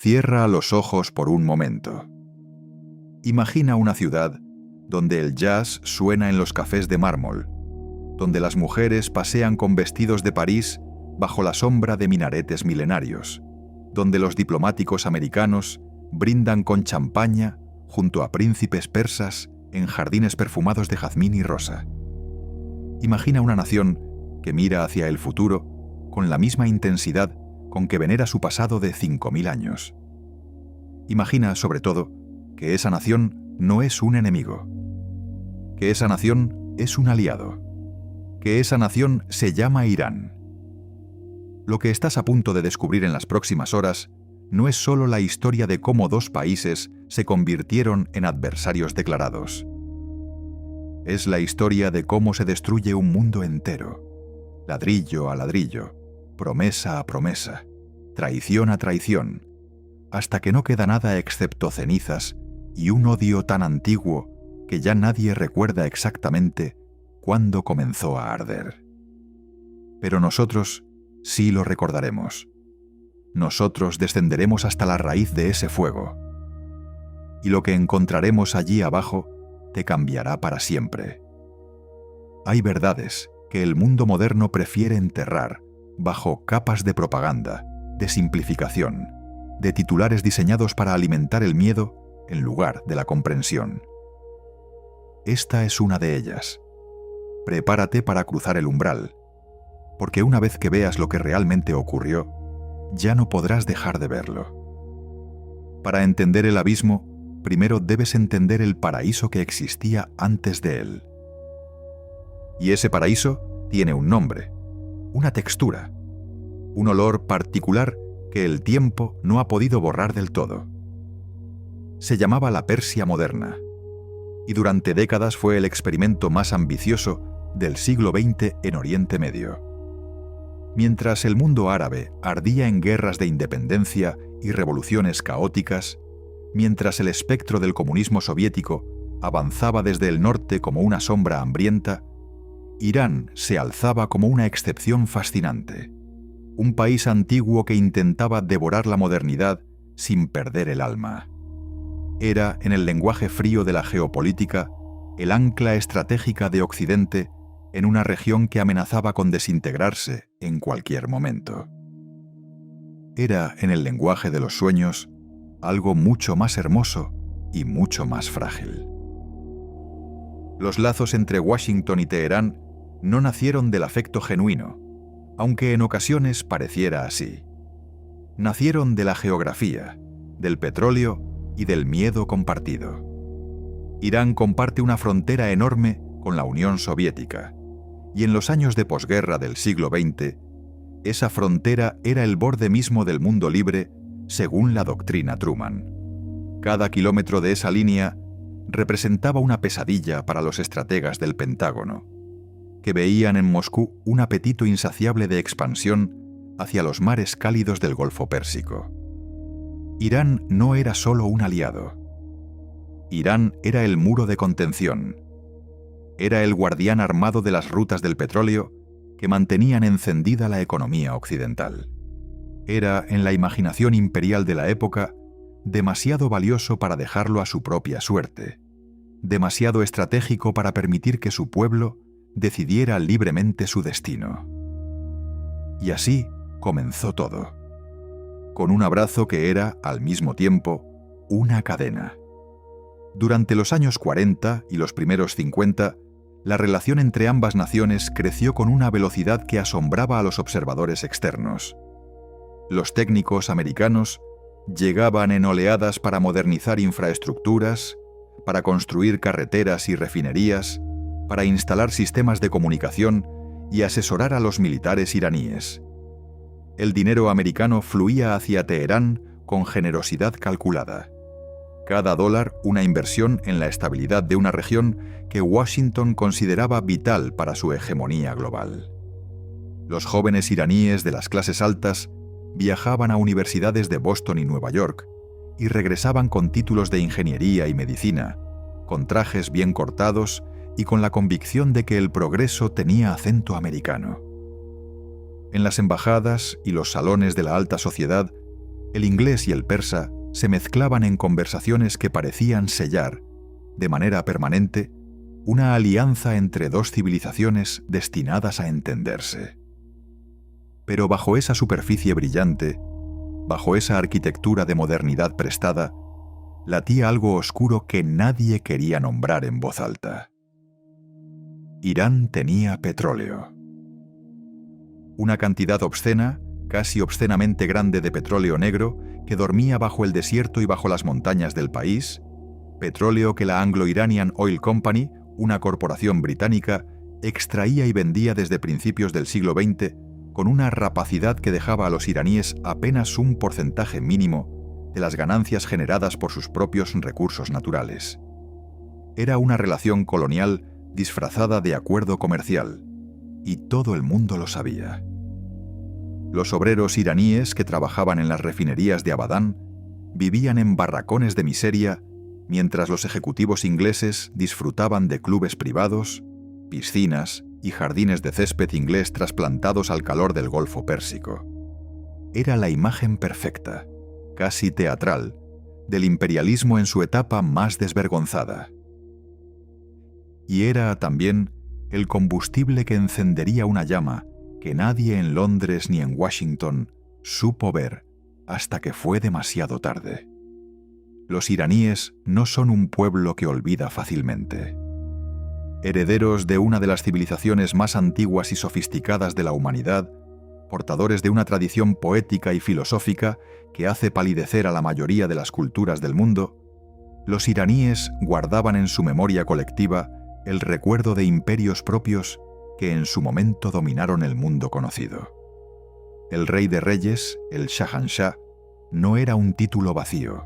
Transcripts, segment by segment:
Cierra los ojos por un momento. Imagina una ciudad donde el jazz suena en los cafés de mármol, donde las mujeres pasean con vestidos de París bajo la sombra de minaretes milenarios, donde los diplomáticos americanos brindan con champaña junto a príncipes persas en jardines perfumados de jazmín y rosa. Imagina una nación que mira hacia el futuro con la misma intensidad con que venera su pasado de 5000 años. Imagina, sobre todo, que esa nación no es un enemigo, que esa nación es un aliado, que esa nación se llama Irán. Lo que estás a punto de descubrir en las próximas horas no es solo la historia de cómo dos países se convirtieron en adversarios declarados. Es la historia de cómo se destruye un mundo entero, ladrillo a ladrillo, promesa a promesa, traición a traición, hasta que no queda nada excepto cenizas y un odio tan antiguo que ya nadie recuerda exactamente cuándo comenzó a arder. Pero nosotros sí lo recordaremos. Nosotros descenderemos hasta la raíz de ese fuego. Y lo que encontraremos allí abajo te cambiará para siempre. Hay verdades que el mundo moderno prefiere enterrar bajo capas de propaganda, de simplificación, de titulares diseñados para alimentar el miedo en lugar de la comprensión. Esta es una de ellas. Prepárate para cruzar el umbral, porque una vez que veas lo que realmente ocurrió, ya no podrás dejar de verlo. Para entender el abismo, primero debes entender el paraíso que existía antes de él. Y ese paraíso tiene un nombre, una textura, un olor particular que el tiempo no ha podido borrar del todo. Se llamaba la Persia moderna, y durante décadas fue el experimento más ambicioso del siglo XX en Oriente Medio. Mientras el mundo árabe ardía en guerras de independencia y revoluciones caóticas, mientras el espectro del comunismo soviético avanzaba desde el norte como una sombra hambrienta, Irán se alzaba como una excepción fascinante, un país antiguo que intentaba devorar la modernidad sin perder el alma. Era, en el lenguaje frío de la geopolítica, el ancla estratégica de Occidente en una región que amenazaba con desintegrarse en cualquier momento. Era, en el lenguaje de los sueños, algo mucho más hermoso y mucho más frágil. Los lazos entre Washington y Teherán no nacieron del afecto genuino, aunque en ocasiones pareciera así. Nacieron de la geografía, del petróleo y del miedo compartido. Irán comparte una frontera enorme con la Unión Soviética, y en los años de posguerra del siglo XX, esa frontera era el borde mismo del mundo libre según la doctrina Truman. Cada kilómetro de esa línea representaba una pesadilla para los estrategas del Pentágono, que veían en Moscú un apetito insaciable de expansión hacia los mares cálidos del Golfo Pérsico. Irán no era solo un aliado. Irán era el muro de contención. Era el guardián armado de las rutas del petróleo que mantenían encendida la economía occidental. Era, en la imaginación imperial de la época, demasiado valioso para dejarlo a su propia suerte, demasiado estratégico para permitir que su pueblo decidiera libremente su destino. Y así comenzó todo, con un abrazo que era, al mismo tiempo, una cadena. Durante los años 40 y los primeros 50, la relación entre ambas naciones creció con una velocidad que asombraba a los observadores externos. Los técnicos americanos llegaban en oleadas para modernizar infraestructuras, para construir carreteras y refinerías, para instalar sistemas de comunicación y asesorar a los militares iraníes. El dinero americano fluía hacia Teherán con generosidad calculada. Cada dólar una inversión en la estabilidad de una región que Washington consideraba vital para su hegemonía global. Los jóvenes iraníes de las clases altas viajaban a universidades de Boston y Nueva York y regresaban con títulos de ingeniería y medicina, con trajes bien cortados y con la convicción de que el progreso tenía acento americano. En las embajadas y los salones de la alta sociedad, El inglés y el persa se mezclaban en conversaciones que parecían sellar, de manera permanente, una alianza entre dos civilizaciones destinadas a entenderse. Pero bajo esa superficie brillante, bajo esa arquitectura de modernidad prestada, latía algo oscuro que nadie quería nombrar en voz alta. Irán tenía petróleo. Una cantidad obscena, casi obscenamente grande de petróleo negro que dormía bajo el desierto y bajo las montañas del país, petróleo que la Anglo-Iranian Oil Company, una corporación británica, extraía y vendía desde principios del siglo XX con una rapacidad que dejaba a los iraníes apenas un porcentaje mínimo de las ganancias generadas por sus propios recursos naturales. Era una relación colonial disfrazada de acuerdo comercial, y todo el mundo lo sabía. Los obreros iraníes que trabajaban en las refinerías de Abadán vivían en barracones de miseria, mientras los ejecutivos ingleses disfrutaban de clubes privados, piscinas y jardines de césped inglés trasplantados al calor del Golfo Pérsico. Era la imagen perfecta, casi teatral, del imperialismo en su etapa más desvergonzada. Y era también el combustible que encendería una llama que nadie en Londres ni en Washington supo ver hasta que fue demasiado tarde. Los iraníes no son un pueblo que olvida fácilmente. Herederos de una de las civilizaciones más antiguas y sofisticadas de la humanidad, portadores de una tradición poética y filosófica que hace palidecer a la mayoría de las culturas del mundo, los iraníes guardaban en su memoria colectiva el recuerdo de imperios propios que en su momento dominaron el mundo conocido. El rey de reyes, el Shahanshah, no era un título vacío.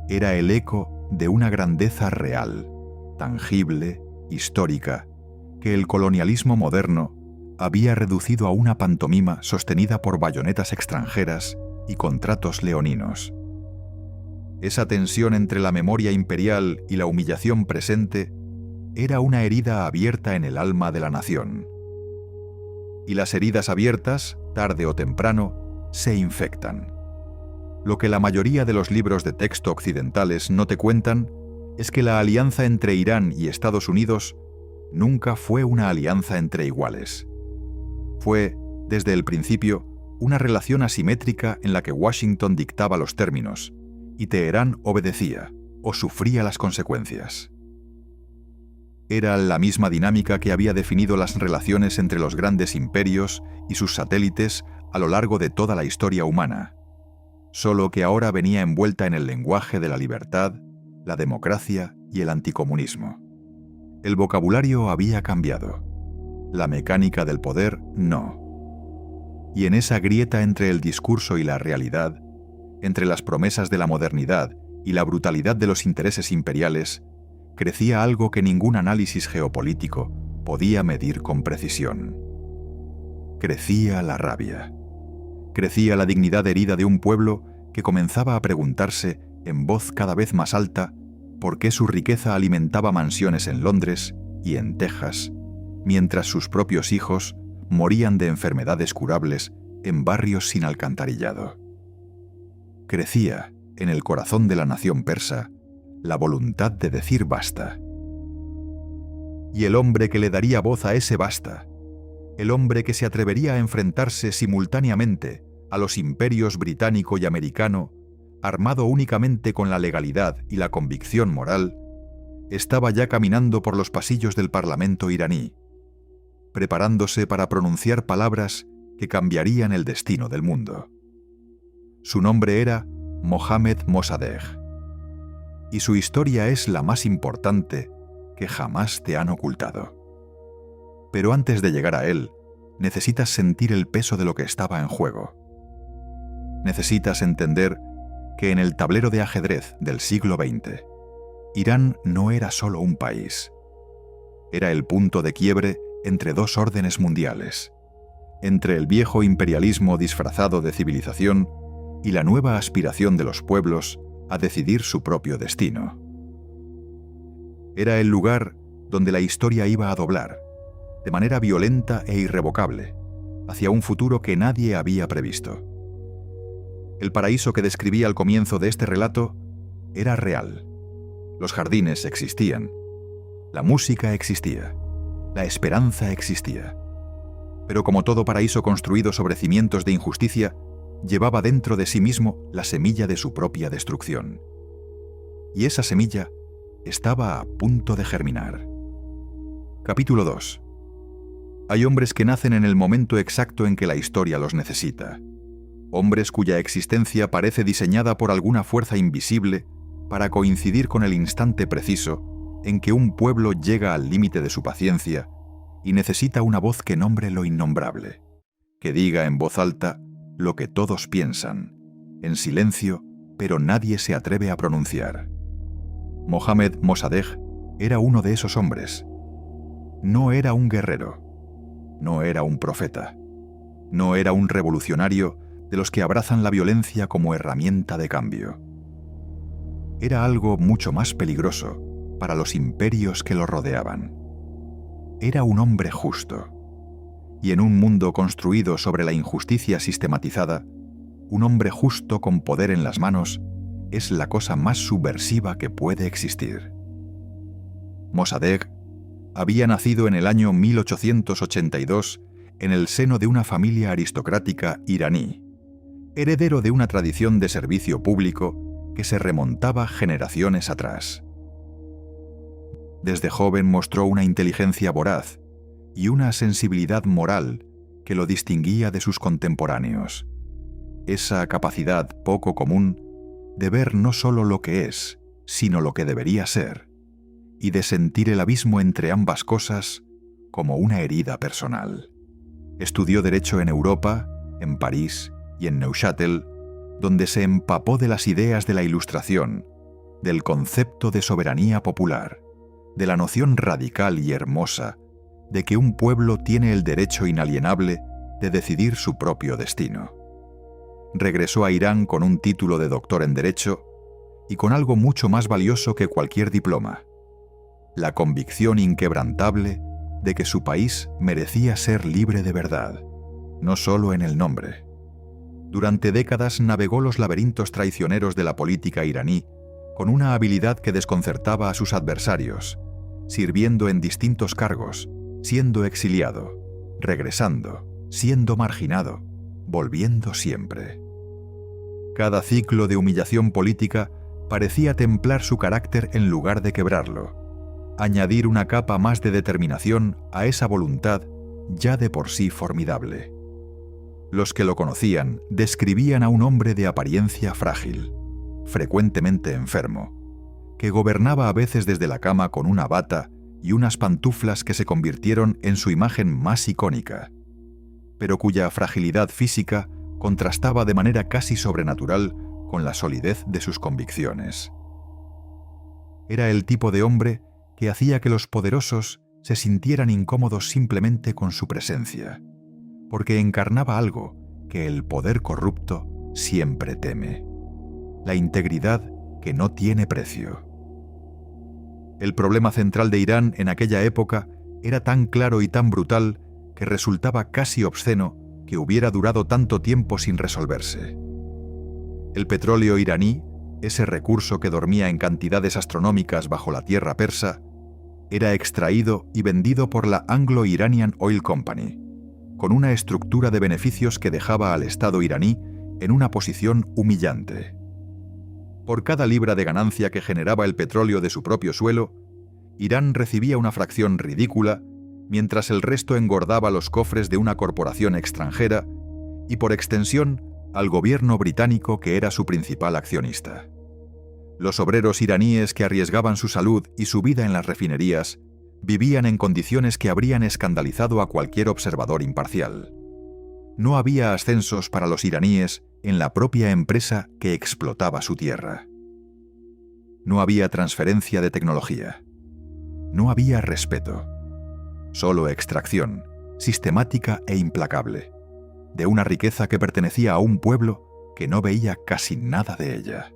Era el eco de una grandeza real, tangible, histórica, que el colonialismo moderno había reducido a una pantomima sostenida por bayonetas extranjeras y contratos leoninos. Esa tensión entre la memoria imperial y la humillación presente era una herida abierta en el alma de la nación. Y las heridas abiertas, tarde o temprano, se infectan. Lo que la mayoría de los libros de texto occidentales no te cuentan es que la alianza entre Irán y Estados Unidos nunca fue una alianza entre iguales. Fue, desde el principio, una relación asimétrica en la que Washington dictaba los términos y Teherán obedecía o sufría las consecuencias. Era la misma dinámica que había definido las relaciones entre los grandes imperios y sus satélites a lo largo de toda la historia humana, solo que ahora venía envuelta en el lenguaje de la libertad, la democracia y el anticomunismo. El vocabulario había cambiado, la mecánica del poder no. Y en esa grieta entre el discurso y la realidad, entre las promesas de la modernidad y la brutalidad de los intereses imperiales, crecía algo que ningún análisis geopolítico podía medir con precisión. Crecía la rabia. Crecía la dignidad herida de un pueblo que comenzaba a preguntarse, en voz cada vez más alta, por qué su riqueza alimentaba mansiones en Londres y en Texas, mientras sus propios hijos morían de enfermedades curables en barrios sin alcantarillado. Crecía, en el corazón de la nación persa, la voluntad de decir basta. Y el hombre que le daría voz a ese basta, el hombre que se atrevería a enfrentarse simultáneamente a los imperios británico y americano, armado únicamente con la legalidad y la convicción moral, estaba ya caminando por los pasillos del Parlamento iraní, preparándose para pronunciar palabras que cambiarían el destino del mundo. Su nombre era Mohammad Mossadegh, y su historia es la más importante que jamás te han ocultado. Pero antes de llegar a él, necesitas sentir el peso de lo que estaba en juego. Necesitas entender que en el tablero de ajedrez del siglo XX, Irán no era solo un país. Era el punto de quiebre entre dos órdenes mundiales, entre el viejo imperialismo disfrazado de civilización y la nueva aspiración de los pueblos a decidir su propio destino. Era el lugar donde la historia iba a doblar, de manera violenta e irrevocable, hacia un futuro que nadie había previsto. El paraíso que describía al comienzo de este relato era real. Los jardines existían, la música existía, la esperanza existía. Pero como todo paraíso construido sobre cimientos de injusticia, llevaba dentro de sí mismo la semilla de su propia destrucción. Y esa semilla estaba a punto de germinar. Capítulo 2. Hay hombres que nacen en el momento exacto en que la historia los necesita. Hombres cuya existencia parece diseñada por alguna fuerza invisible para coincidir con el instante preciso en que un pueblo llega al límite de su paciencia y necesita una voz que nombre lo innombrable, que diga en voz alta lo que todos piensan, en silencio, pero nadie se atreve a pronunciar. Mohamed Mossadegh era uno de esos hombres. No era un guerrero, no era un profeta, no era un revolucionario de los que abrazan la violencia como herramienta de cambio. Era algo mucho más peligroso para los imperios que lo rodeaban. Era un hombre justo. Y en un mundo construido sobre la injusticia sistematizada, un hombre justo con poder en las manos es la cosa más subversiva que puede existir. Mossadegh había nacido en el año 1882 en el seno de una familia aristocrática iraní, heredero de una tradición de servicio público que se remontaba generaciones atrás. Desde joven mostró una inteligencia voraz y una sensibilidad moral que lo distinguía de sus contemporáneos. Esa capacidad poco común de ver no solo lo que es, sino lo que debería ser, y de sentir el abismo entre ambas cosas como una herida personal. Estudió Derecho en Europa, en París y en Neuchâtel, donde se empapó de las ideas de la Ilustración, del concepto de soberanía popular, de la noción radical y hermosa de que un pueblo tiene el derecho inalienable de decidir su propio destino. Regresó a Irán con un título de doctor en Derecho y con algo mucho más valioso que cualquier diploma: la convicción inquebrantable de que su país merecía ser libre de verdad, no solo en el nombre. Durante décadas navegó los laberintos traicioneros de la política iraní con una habilidad que desconcertaba a sus adversarios, sirviendo en distintos cargos, siendo exiliado, regresando, siendo marginado, volviendo siempre. Cada ciclo de humillación política parecía templar su carácter en lugar de quebrarlo, añadir una capa más de determinación a esa voluntad ya de por sí formidable. Los que lo conocían describían a un hombre de apariencia frágil, frecuentemente enfermo, que gobernaba a veces desde la cama con una bata y unas pantuflas que se convirtieron en su imagen más icónica, pero cuya fragilidad física contrastaba de manera casi sobrenatural con la solidez de sus convicciones. Era el tipo de hombre que hacía que los poderosos se sintieran incómodos simplemente con su presencia, porque encarnaba algo que el poder corrupto siempre teme: la integridad que no tiene precio. El problema central de Irán en aquella época era tan claro y tan brutal que resultaba casi obsceno que hubiera durado tanto tiempo sin resolverse. El petróleo iraní, ese recurso que dormía en cantidades astronómicas bajo la tierra persa, era extraído y vendido por la Anglo-Iranian Oil Company, con una estructura de beneficios que dejaba al Estado iraní en una posición humillante. Por cada libra de ganancia que generaba el petróleo de su propio suelo, Irán recibía una fracción ridícula, mientras el resto engordaba los cofres de una corporación extranjera y, por extensión, al gobierno británico, que era su principal accionista. Los obreros iraníes que arriesgaban su salud y su vida en las refinerías vivían en condiciones que habrían escandalizado a cualquier observador imparcial. No había ascensos para los iraníes en la propia empresa que explotaba su tierra. No había transferencia de tecnología. No había respeto. Solo extracción, sistemática e implacable, de una riqueza que pertenecía a un pueblo que no veía casi nada de ella.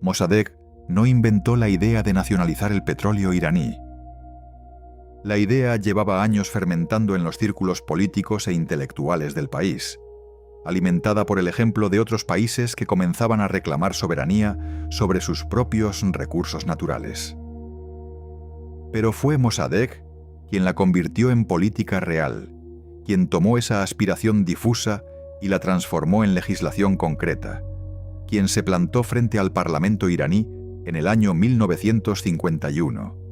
Mossadegh no inventó la idea de nacionalizar el petróleo iraní. La idea llevaba años fermentando en los círculos políticos e intelectuales del país, alimentada por el ejemplo de otros países que comenzaban a reclamar soberanía sobre sus propios recursos naturales. Pero fue Mossadegh quien la convirtió en política real, quien tomó esa aspiración difusa y la transformó en legislación concreta, quien se plantó frente al Parlamento iraní en el año 1951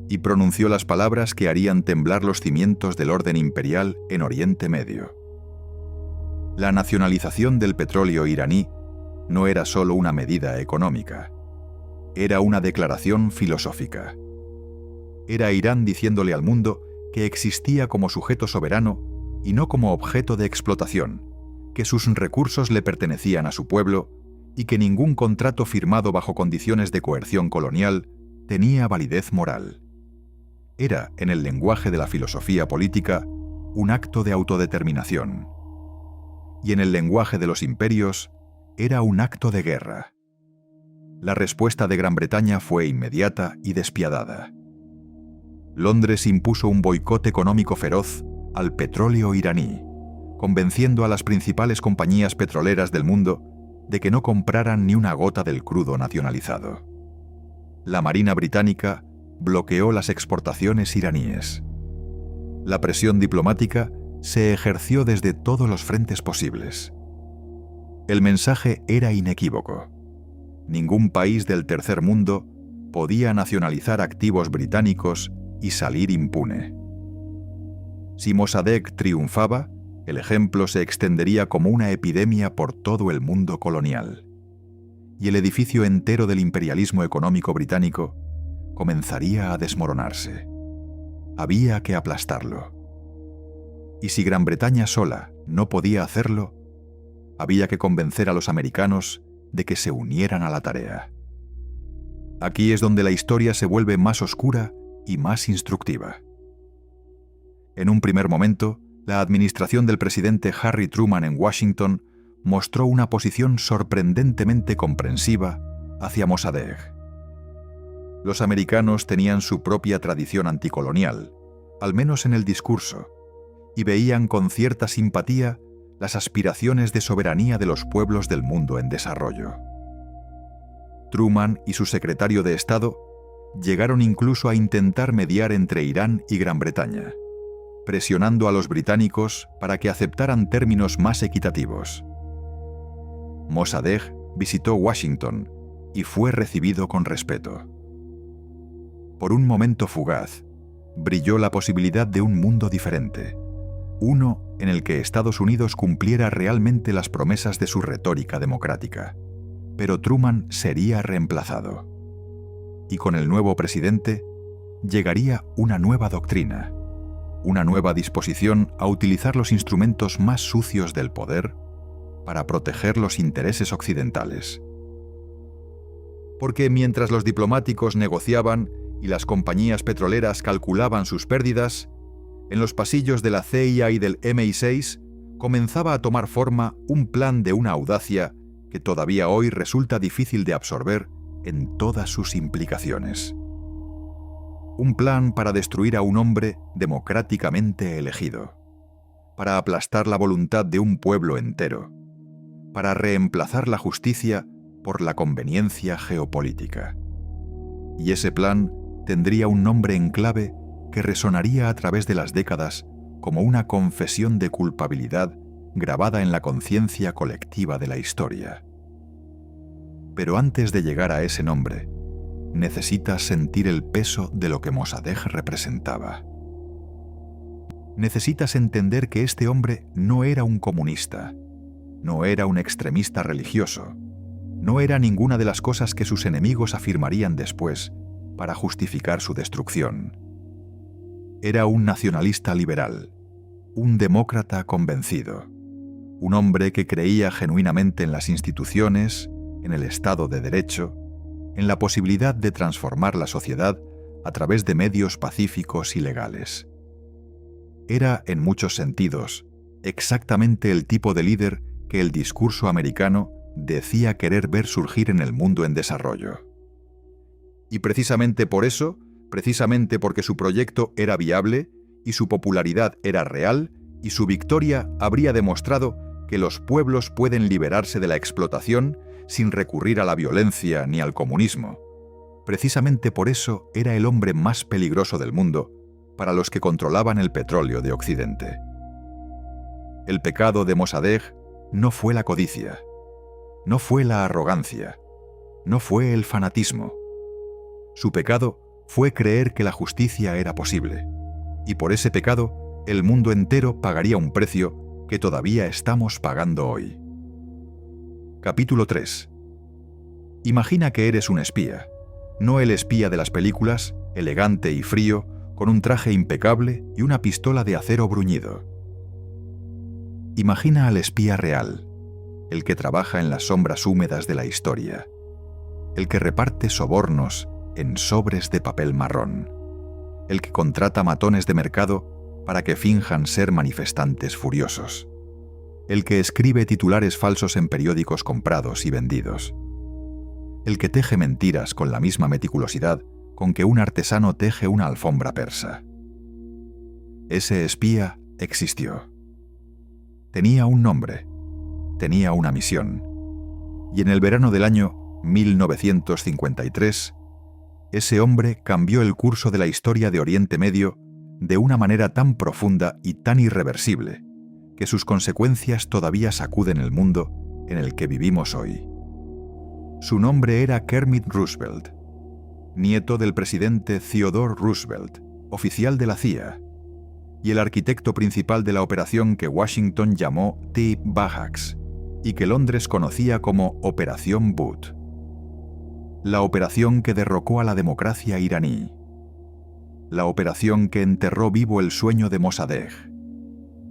y pronunció las palabras que harían temblar los cimientos del orden imperial en Oriente Medio. La nacionalización del petróleo iraní no era solo una medida económica, era una declaración filosófica. Era Irán diciéndole al mundo que existía como sujeto soberano y no como objeto de explotación, que sus recursos le pertenecían a su pueblo y que ningún contrato firmado bajo condiciones de coerción colonial tenía validez moral. Era, en el lenguaje de la filosofía política, un acto de autodeterminación. Y en el lenguaje de los imperios, era un acto de guerra. La respuesta de Gran Bretaña fue inmediata y despiadada. Londres impuso un boicot económico feroz al petróleo iraní, convenciendo a las principales compañías petroleras del mundo de que no compraran ni una gota del crudo nacionalizado. La Marina británica bloqueó las exportaciones iraníes. La presión diplomática se ejerció desde todos los frentes posibles. El mensaje era inequívoco. Ningún país del tercer mundo podía nacionalizar activos británicos y salir impune. Si Mossadegh triunfaba, el ejemplo se extendería como una epidemia por todo el mundo colonial, y el edificio entero del imperialismo económico británico comenzaría a desmoronarse. Había que aplastarlo. Y si Gran Bretaña sola no podía hacerlo, había que convencer a los americanos de que se unieran a la tarea. Aquí es donde la historia se vuelve más oscura y más instructiva. En un primer momento, la administración del presidente Harry Truman en Washington mostró una posición sorprendentemente comprensiva hacia Mossadegh. Los americanos tenían su propia tradición anticolonial, al menos en el discurso, y veían con cierta simpatía las aspiraciones de soberanía de los pueblos del mundo en desarrollo. Truman y su secretario de Estado llegaron incluso a intentar mediar entre Irán y Gran Bretaña, presionando a los británicos para que aceptaran términos más equitativos. Mossadegh visitó Washington y fue recibido con respeto. Por un momento fugaz, brilló la posibilidad de un mundo diferente, uno en el que Estados Unidos cumpliera realmente las promesas de su retórica democrática. Pero Truman sería reemplazado. Y con el nuevo presidente llegaría una nueva doctrina, una nueva disposición a utilizar los instrumentos más sucios del poder para proteger los intereses occidentales. Porque mientras los diplomáticos negociaban y las compañías petroleras calculaban sus pérdidas, en los pasillos de la CIA y del MI6 comenzaba a tomar forma un plan de una audacia que todavía hoy resulta difícil de absorber en todas sus implicaciones. Un plan para destruir a un hombre democráticamente elegido, para aplastar la voluntad de un pueblo entero, para reemplazar la justicia por la conveniencia geopolítica. Y ese plan tendría un nombre en clave que resonaría a través de las décadas como una confesión de culpabilidad grabada en la conciencia colectiva de la historia. Pero antes de llegar a ese nombre, necesitas sentir el peso de lo que Mossadegh representaba. Necesitas entender que este hombre no era un comunista, no era un extremista religioso, no era ninguna de las cosas que sus enemigos afirmarían después para justificar su destrucción. Era un nacionalista liberal, un demócrata convencido, un hombre que creía genuinamente en las instituciones, en el Estado de Derecho, en la posibilidad de transformar la sociedad a través de medios pacíficos y legales. Era, en muchos sentidos, exactamente el tipo de líder que el discurso americano decía querer ver surgir en el mundo en desarrollo. Y precisamente por eso, precisamente porque su proyecto era viable y su popularidad era real y su victoria habría demostrado que que los pueblos pueden liberarse de la explotación sin recurrir a la violencia ni al comunismo. Precisamente por eso era el hombre más peligroso del mundo para los que controlaban el petróleo de Occidente. El pecado de Mossadegh no fue la codicia, no fue la arrogancia, no fue el fanatismo. Su pecado fue creer que la justicia era posible, y por ese pecado el mundo entero pagaría un precio que todavía estamos pagando hoy. Capítulo 3. Imagina que eres un espía, no el espía de las películas, elegante y frío, con un traje impecable y una pistola de acero bruñido. Imagina al espía real, el que trabaja en las sombras húmedas de la historia, el que reparte sobornos en sobres de papel marrón, el que contrata matones de mercado para que finjan ser manifestantes furiosos, el que escribe titulares falsos en periódicos comprados y vendidos, el que teje mentiras con la misma meticulosidad con que un artesano teje una alfombra persa. Ese espía existió. Tenía un nombre, tenía una misión, y en el verano del año 1953, ese hombre cambió el curso de la historia de Oriente Medio de una manera tan profunda y tan irreversible que sus consecuencias todavía sacuden el mundo en el que vivimos hoy. Su nombre era Kermit Roosevelt, nieto del presidente Theodore Roosevelt, oficial de la CIA, y el arquitecto principal de la operación que Washington llamó Team Bahax y que Londres conocía como Operación Boot. La operación que derrocó a la democracia iraní. La operación que enterró vivo el sueño de Mossadegh.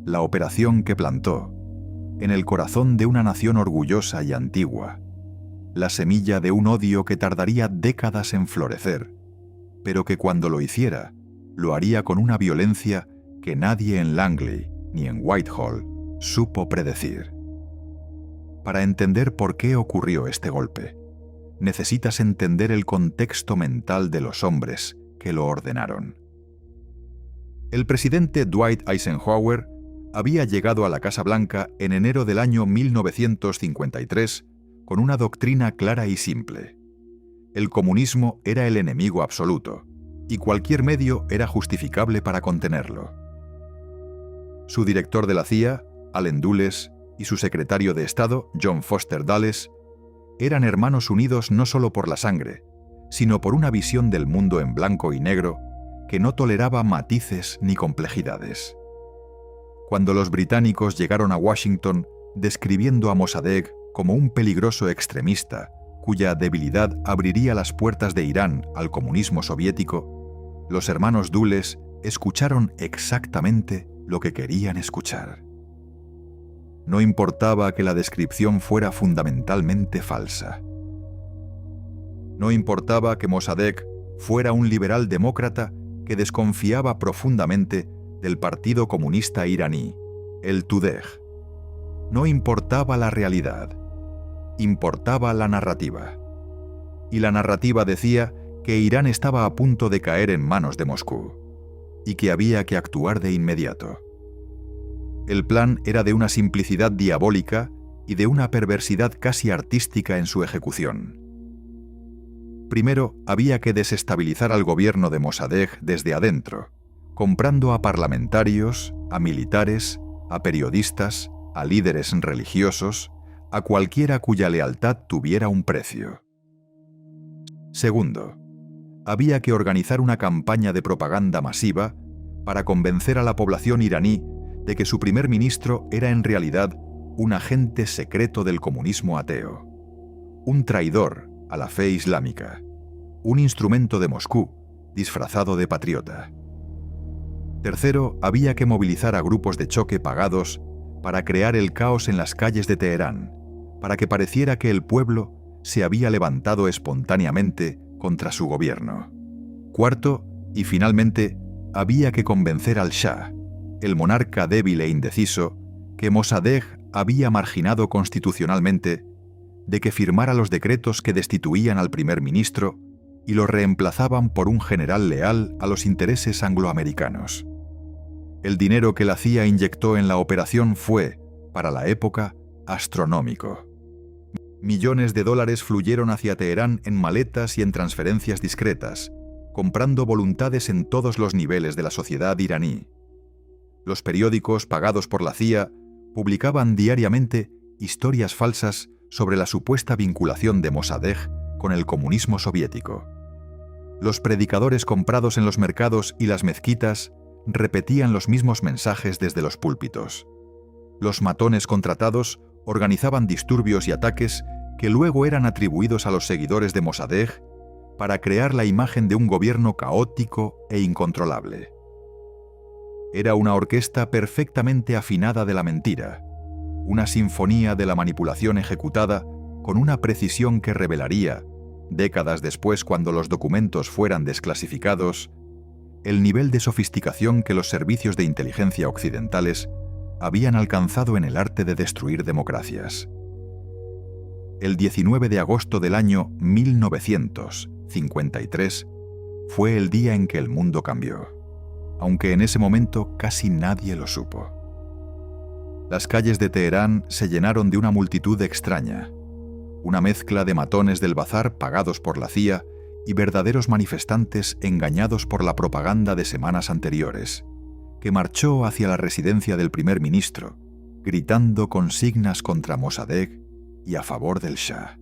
La operación que plantó, en el corazón de una nación orgullosa y antigua, la semilla de un odio que tardaría décadas en florecer, pero que cuando lo hiciera, lo haría con una violencia que nadie en Langley ni en Whitehall supo predecir. Para entender por qué ocurrió este golpe, necesitas entender el contexto mental de los hombres que lo ordenaron. El presidente Dwight Eisenhower había llegado a la Casa Blanca en enero del año 1953 con una doctrina clara y simple. El comunismo era el enemigo absoluto, y cualquier medio era justificable para contenerlo. Su director de la CIA, Allen Dulles, y su secretario de Estado, John Foster Dulles, eran hermanos unidos no solo por la sangre, sino por una visión del mundo en blanco y negro que no toleraba matices ni complejidades. Cuando los británicos llegaron a Washington describiendo a Mossadegh como un peligroso extremista cuya debilidad abriría las puertas de Irán al comunismo soviético, los hermanos Dulles escucharon exactamente lo que querían escuchar. No importaba que la descripción fuera fundamentalmente falsa. No importaba que Mossadegh fuera un liberal demócrata que desconfiaba profundamente del Partido Comunista Iraní, el Tudeh. No importaba la realidad, importaba la narrativa. Y la narrativa decía que Irán estaba a punto de caer en manos de Moscú, y que había que actuar de inmediato. El plan era de una simplicidad diabólica y de una perversidad casi artística en su ejecución. Primero, había que desestabilizar al gobierno de Mossadegh desde adentro, comprando a parlamentarios, a militares, a periodistas, a líderes religiosos, a cualquiera cuya lealtad tuviera un precio. Segundo, había que organizar una campaña de propaganda masiva para convencer a la población iraní de que su primer ministro era en realidad un agente secreto del comunismo ateo, un traidor a la fe islámica, un instrumento de Moscú disfrazado de patriota. Tercero, había que movilizar a grupos de choque pagados para crear el caos en las calles de Teherán, para que pareciera que el pueblo se había levantado espontáneamente contra su gobierno. Cuarto, y finalmente, había que convencer al Shah, el monarca débil e indeciso, que Mossadegh había marginado constitucionalmente, de que firmara los decretos que destituían al primer ministro y lo reemplazaban por un general leal a los intereses angloamericanos. El dinero que la CIA inyectó en la operación fue, para la época, astronómico. Millones de dólares fluyeron hacia Teherán en maletas y en transferencias discretas, comprando voluntades en todos los niveles de la sociedad iraní. Los periódicos pagados por la CIA publicaban diariamente historias falsas sobre la supuesta vinculación de Mossadegh con el comunismo soviético. Los predicadores comprados en los mercados y las mezquitas repetían los mismos mensajes desde los púlpitos. Los matones contratados organizaban disturbios y ataques que luego eran atribuidos a los seguidores de Mossadegh para crear la imagen de un gobierno caótico e incontrolable. Era una orquesta perfectamente afinada de la mentira, una sinfonía de la manipulación ejecutada con una precisión que revelaría, décadas después cuando los documentos fueran desclasificados, el nivel de sofisticación que los servicios de inteligencia occidentales habían alcanzado en el arte de destruir democracias. El 19 de agosto del año 1953 fue el día en que el mundo cambió, aunque en ese momento casi nadie lo supo. Las calles de Teherán se llenaron de una multitud extraña, una mezcla de matones del bazar pagados por la CIA y verdaderos manifestantes engañados por la propaganda de semanas anteriores, que marchó hacia la residencia del primer ministro, gritando consignas contra Mossadegh y a favor del Shah.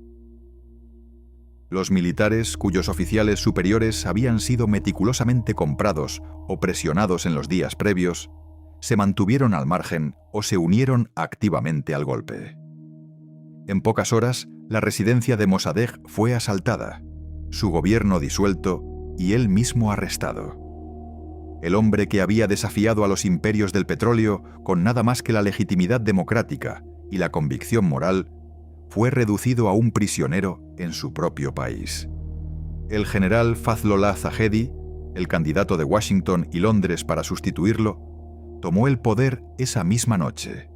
Los militares, cuyos oficiales superiores habían sido meticulosamente comprados o presionados en los días previos, se mantuvieron al margen o se unieron activamente al golpe. En pocas horas, la residencia de Mossadegh fue asaltada, su gobierno disuelto y él mismo arrestado. El hombre que había desafiado a los imperios del petróleo con nada más que la legitimidad democrática y la convicción moral, fue reducido a un prisionero en su propio país. El general Fazlollah Zahedi, el candidato de Washington y Londres para sustituirlo, tomó el poder esa misma noche.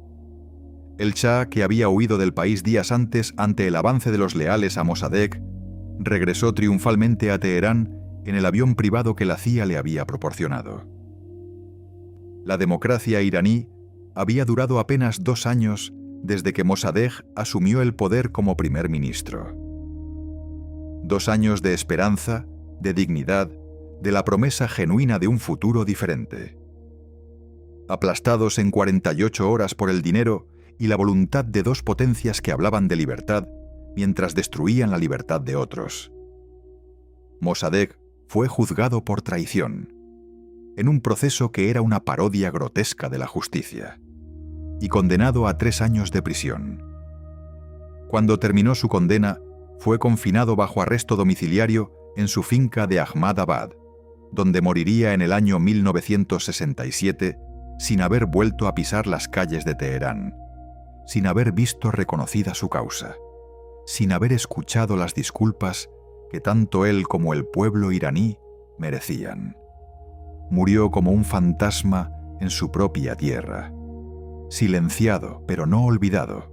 El Shah, que había huido del país días antes ante el avance de los leales a Mossadegh, regresó triunfalmente a Teherán en el avión privado que la CIA le había proporcionado. La democracia iraní había durado apenas 2 años desde que Mossadegh asumió el poder como primer ministro. 2 años de esperanza, de dignidad, de la promesa genuina de un futuro diferente. Aplastados en 48 horas por el dinero y la voluntad de 2 potencias que hablaban de libertad mientras destruían la libertad de otros. Mossadegh fue juzgado por traición, en un proceso que era una parodia grotesca de la justicia, y condenado a 3 años de prisión. Cuando terminó su condena, fue confinado bajo arresto domiciliario en su finca de Ahmadabad, donde moriría en el año 1967 sin haber vuelto a pisar las calles de Teherán, sin haber visto reconocida su causa, sin haber escuchado las disculpas que tanto él como el pueblo iraní merecían. Murió como un fantasma en su propia tierra, silenciado pero no olvidado,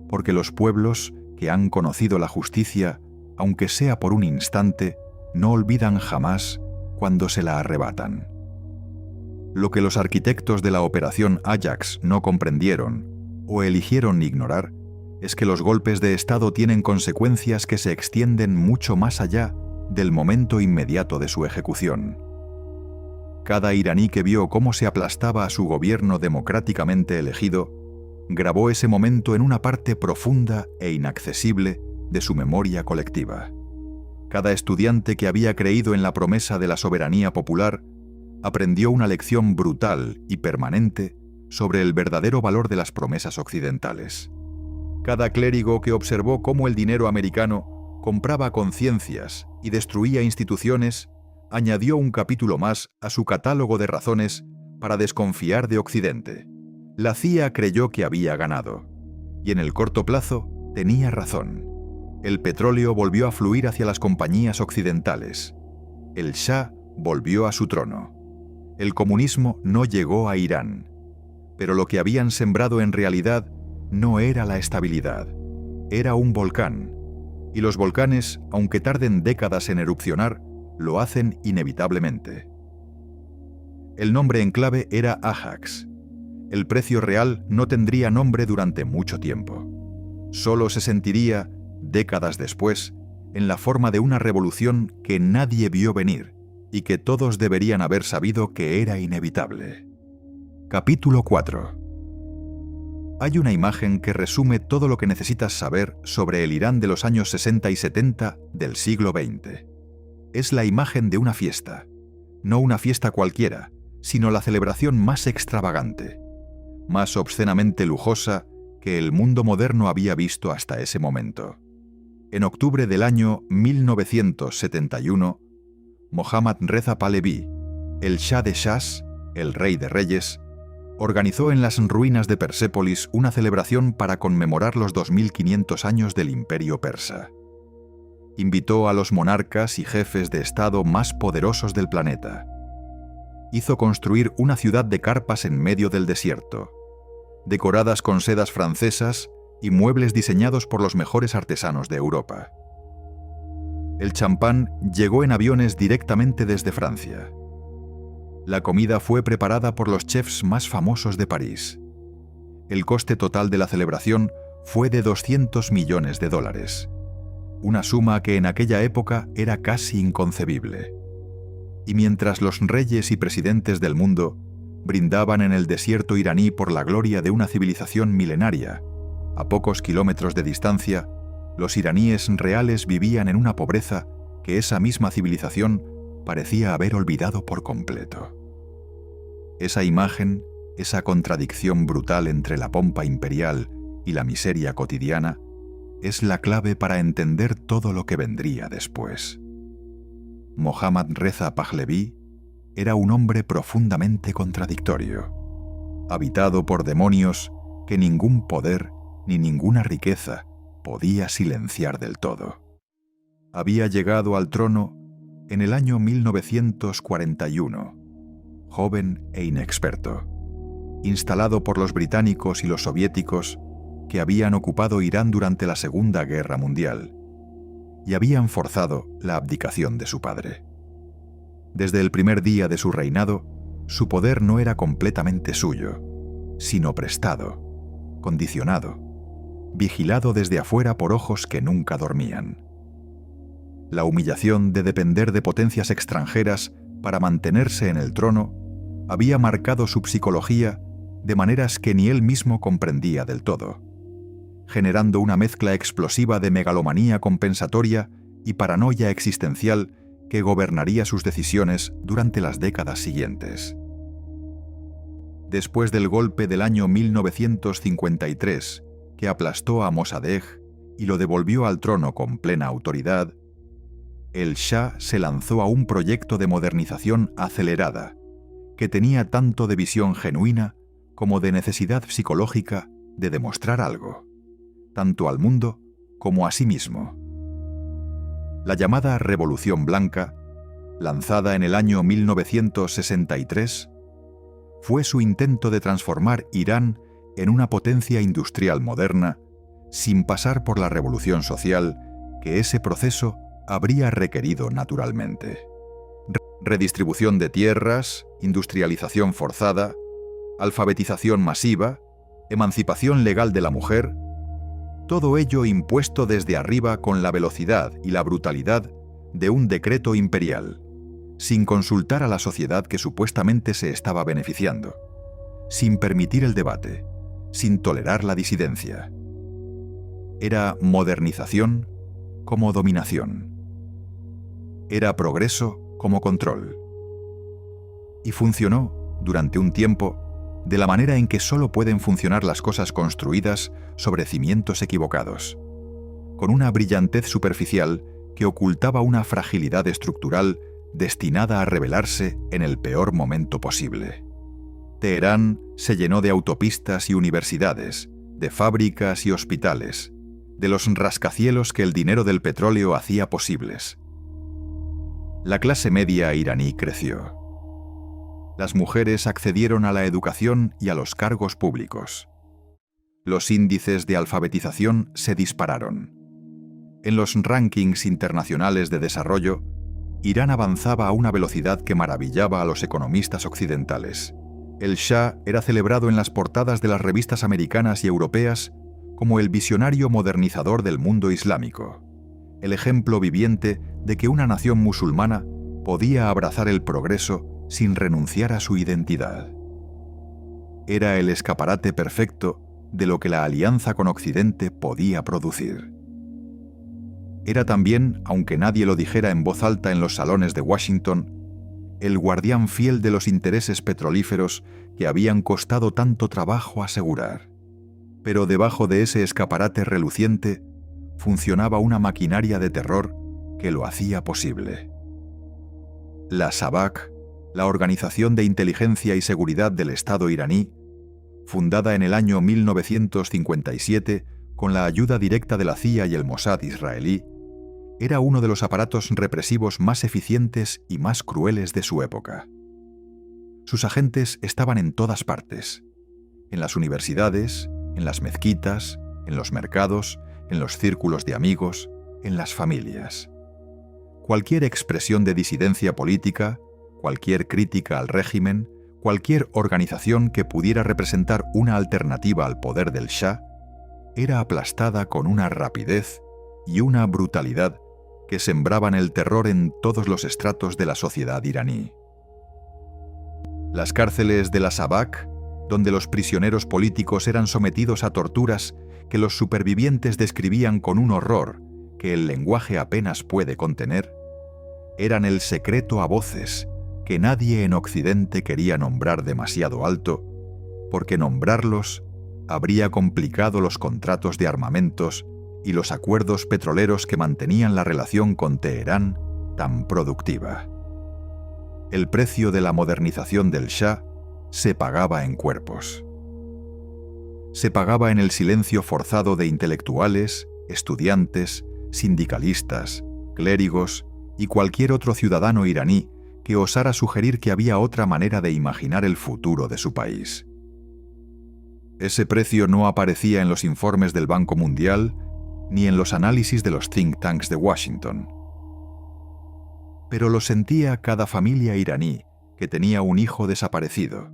porque los pueblos que han conocido la justicia, aunque sea por un instante, no olvidan jamás cuando se la arrebatan. Lo que los arquitectos de la Operación Ajax no comprendieron o eligieron ignorar es que los golpes de Estado tienen consecuencias que se extienden mucho más allá del momento inmediato de su ejecución. Cada iraní que vio cómo se aplastaba a su gobierno democráticamente elegido, grabó ese momento en una parte profunda e inaccesible de su memoria colectiva. Cada estudiante que había creído en la promesa de la soberanía popular aprendió una lección brutal y permanente sobre el verdadero valor de las promesas occidentales. Cada clérigo que observó cómo el dinero americano compraba conciencias y destruía instituciones añadió un capítulo más a su catálogo de razones para desconfiar de Occidente. La CIA creyó que había ganado, y en el corto plazo tenía razón. El petróleo volvió a fluir hacia las compañías occidentales. El Shah volvió a su trono. El comunismo no llegó a Irán, pero lo que habían sembrado en realidad no era la estabilidad, era un volcán, y los volcanes, aunque tarden décadas en erupcionar, lo hacen inevitablemente. El nombre en clave era Ajax, el precio real no tendría nombre durante mucho tiempo. Solo se sentiría, décadas después, en la forma de una revolución que nadie vio venir y que todos deberían haber sabido que era inevitable. Capítulo 4. Hay una imagen que resume todo lo que necesitas saber sobre el Irán de los años 60 y 70 del siglo XX. Es la imagen de una fiesta. No una fiesta cualquiera, sino la celebración más extravagante, más obscenamente lujosa que el mundo moderno había visto hasta ese momento. En octubre del año 1971, Mohammad Reza Pahlaví, el Shah de Shahs, el rey de reyes, organizó en las ruinas de Persépolis una celebración para conmemorar los 2500 años del Imperio Persa. Invitó a los monarcas y jefes de Estado más poderosos del planeta. Hizo construir una ciudad de carpas en medio del desierto, decoradas con sedas francesas y muebles diseñados por los mejores artesanos de Europa. El champán llegó en aviones directamente desde Francia. La comida fue preparada por los chefs más famosos de París. El coste total de la celebración fue de $200 millones, una suma que en aquella época era casi inconcebible. Y mientras los reyes y presidentes del mundo brindaban en el desierto iraní por la gloria de una civilización milenaria, a pocos kilómetros de distancia, los iraníes reales vivían en una pobreza que esa misma civilización parecía haber olvidado por completo. Esa imagen, esa contradicción brutal entre la pompa imperial y la miseria cotidiana, es la clave para entender todo lo que vendría después. Mohammad Reza Pahlaví era un hombre profundamente contradictorio, habitado por demonios que ningún poder ni ninguna riqueza podía silenciar del todo. Había llegado al trono en el año 1941, joven e inexperto, instalado por los británicos y los soviéticos que habían ocupado Irán durante la Segunda Guerra Mundial y habían forzado la abdicación de su padre. Desde el primer día de su reinado, su poder no era completamente suyo, sino prestado, condicionado, vigilado desde afuera por ojos que nunca dormían. La humillación de depender de potencias extranjeras para mantenerse en el trono había marcado su psicología de maneras que ni él mismo comprendía del todo, generando una mezcla explosiva de megalomanía compensatoria y paranoia existencial que gobernaría sus decisiones durante las décadas siguientes. Después del golpe del año 1953, que aplastó a Mossadegh y lo devolvió al trono con plena autoridad, el Shah se lanzó a un proyecto de modernización acelerada, que tenía tanto de visión genuina como de necesidad psicológica de demostrar algo, tanto al mundo como a sí mismo. La llamada Revolución Blanca, lanzada en el año 1963, fue su intento de transformar Irán en una potencia industrial moderna, sin pasar por la revolución social que ese proceso habría requerido naturalmente. Redistribución de tierras, industrialización forzada, alfabetización masiva, emancipación legal de la mujer, todo ello impuesto desde arriba con la velocidad y la brutalidad de un decreto imperial, sin consultar a la sociedad que supuestamente se estaba beneficiando, sin permitir el debate, sin tolerar la disidencia. Era modernización como dominación. Era progreso como control. Y funcionó, durante un tiempo, de la manera en que solo pueden funcionar las cosas construidas sobre cimientos equivocados, con una brillantez superficial que ocultaba una fragilidad estructural destinada a revelarse en el peor momento posible. Teherán se llenó de autopistas y universidades, de fábricas y hospitales, de los rascacielos que el dinero del petróleo hacía posibles. La clase media iraní creció. Las mujeres accedieron a la educación y a los cargos públicos. Los índices de alfabetización se dispararon. En los rankings internacionales de desarrollo, Irán avanzaba a una velocidad que maravillaba a los economistas occidentales, El Shah era celebrado en las portadas de las revistas americanas y europeas como el visionario modernizador del mundo islámico, el ejemplo viviente de que una nación musulmana podía abrazar el progreso sin renunciar a su identidad. Era el escaparate perfecto de lo que la alianza con Occidente podía producir. Era también, aunque nadie lo dijera en voz alta en los salones de Washington, el guardián fiel de los intereses petrolíferos que habían costado tanto trabajo asegurar. Pero debajo de ese escaparate reluciente funcionaba una maquinaria de terror que lo hacía posible. La Sabak, la Organización de Inteligencia y Seguridad del Estado iraní, fundada en el año 1957 con la ayuda directa de la CIA y el Mossad israelí, era uno de los aparatos represivos más eficientes y más crueles de su época. Sus agentes estaban en todas partes, en las universidades, en las mezquitas, en los mercados, en los círculos de amigos, en las familias. Cualquier expresión de disidencia política, cualquier crítica al régimen, cualquier organización que pudiera representar una alternativa al poder del Shah, era aplastada con una rapidez y una brutalidad que sembraban el terror en todos los estratos de la sociedad iraní. Las cárceles de la Sabak, donde los prisioneros políticos eran sometidos a torturas que los supervivientes describían con un horror que el lenguaje apenas puede contener, eran el secreto a voces que nadie en Occidente quería nombrar demasiado alto, porque nombrarlos habría complicado los contratos de armamentos y los acuerdos petroleros que mantenían la relación con Teherán tan productiva. El precio de la modernización del Shah se pagaba en cuerpos. Se pagaba en el silencio forzado de intelectuales, estudiantes, sindicalistas, clérigos y cualquier otro ciudadano iraní que osara sugerir que había otra manera de imaginar el futuro de su país. Ese precio no aparecía en los informes del Banco Mundial ni en los análisis de los think tanks de Washington. Pero lo sentía cada familia iraní que tenía un hijo desaparecido,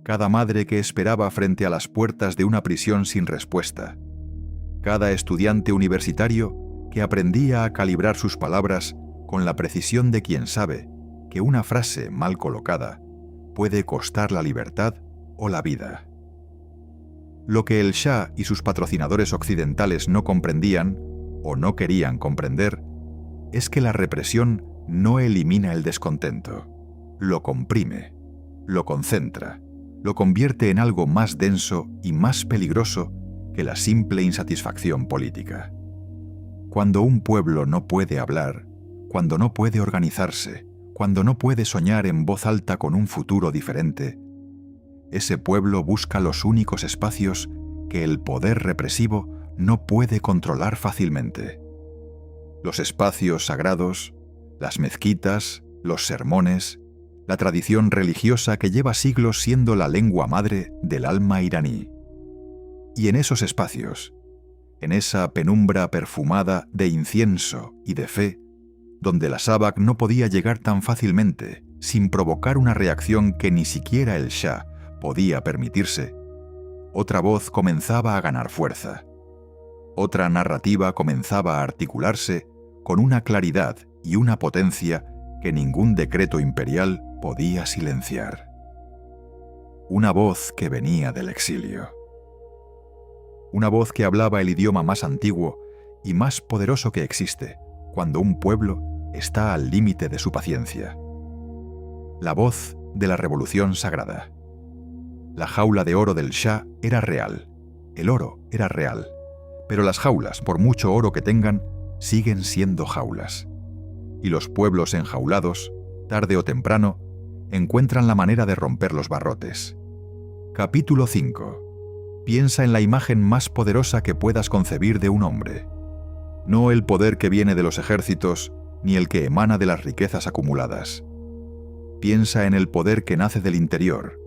cada madre que esperaba frente a las puertas de una prisión sin respuesta, cada estudiante universitario que aprendía a calibrar sus palabras con la precisión de quien sabe que una frase mal colocada puede costar la libertad o la vida. Lo que el Shah y sus patrocinadores occidentales no comprendían, o no querían comprender, es que la represión no elimina el descontento, lo comprime, lo concentra, lo convierte en algo más denso y más peligroso que la simple insatisfacción política. Cuando un pueblo no puede hablar, cuando no puede organizarse, cuando no puede soñar en voz alta con un futuro diferente, ese pueblo busca los únicos espacios que el poder represivo no puede controlar fácilmente. Los espacios sagrados, las mezquitas, los sermones, la tradición religiosa que lleva siglos siendo la lengua madre del alma iraní. Y en esos espacios, en esa penumbra perfumada de incienso y de fe, donde la Sabak no podía llegar tan fácilmente sin provocar una reacción que ni siquiera el Shah podía permitirse, otra voz comenzaba a ganar fuerza. Otra narrativa comenzaba a articularse con una claridad y una potencia que ningún decreto imperial podía silenciar. Una voz que venía del exilio. Una voz que hablaba el idioma más antiguo y más poderoso que existe cuando un pueblo está al límite de su paciencia. La voz de la revolución sagrada. La jaula de oro del Shah era real, el oro era real, pero las jaulas, por mucho oro que tengan, siguen siendo jaulas. Y los pueblos enjaulados, tarde o temprano, encuentran la manera de romper los barrotes. Capítulo 5. Piensa en la imagen más poderosa que puedas concebir de un hombre. No el poder que viene de los ejércitos, ni el que emana de las riquezas acumuladas. Piensa en el poder que nace del interior,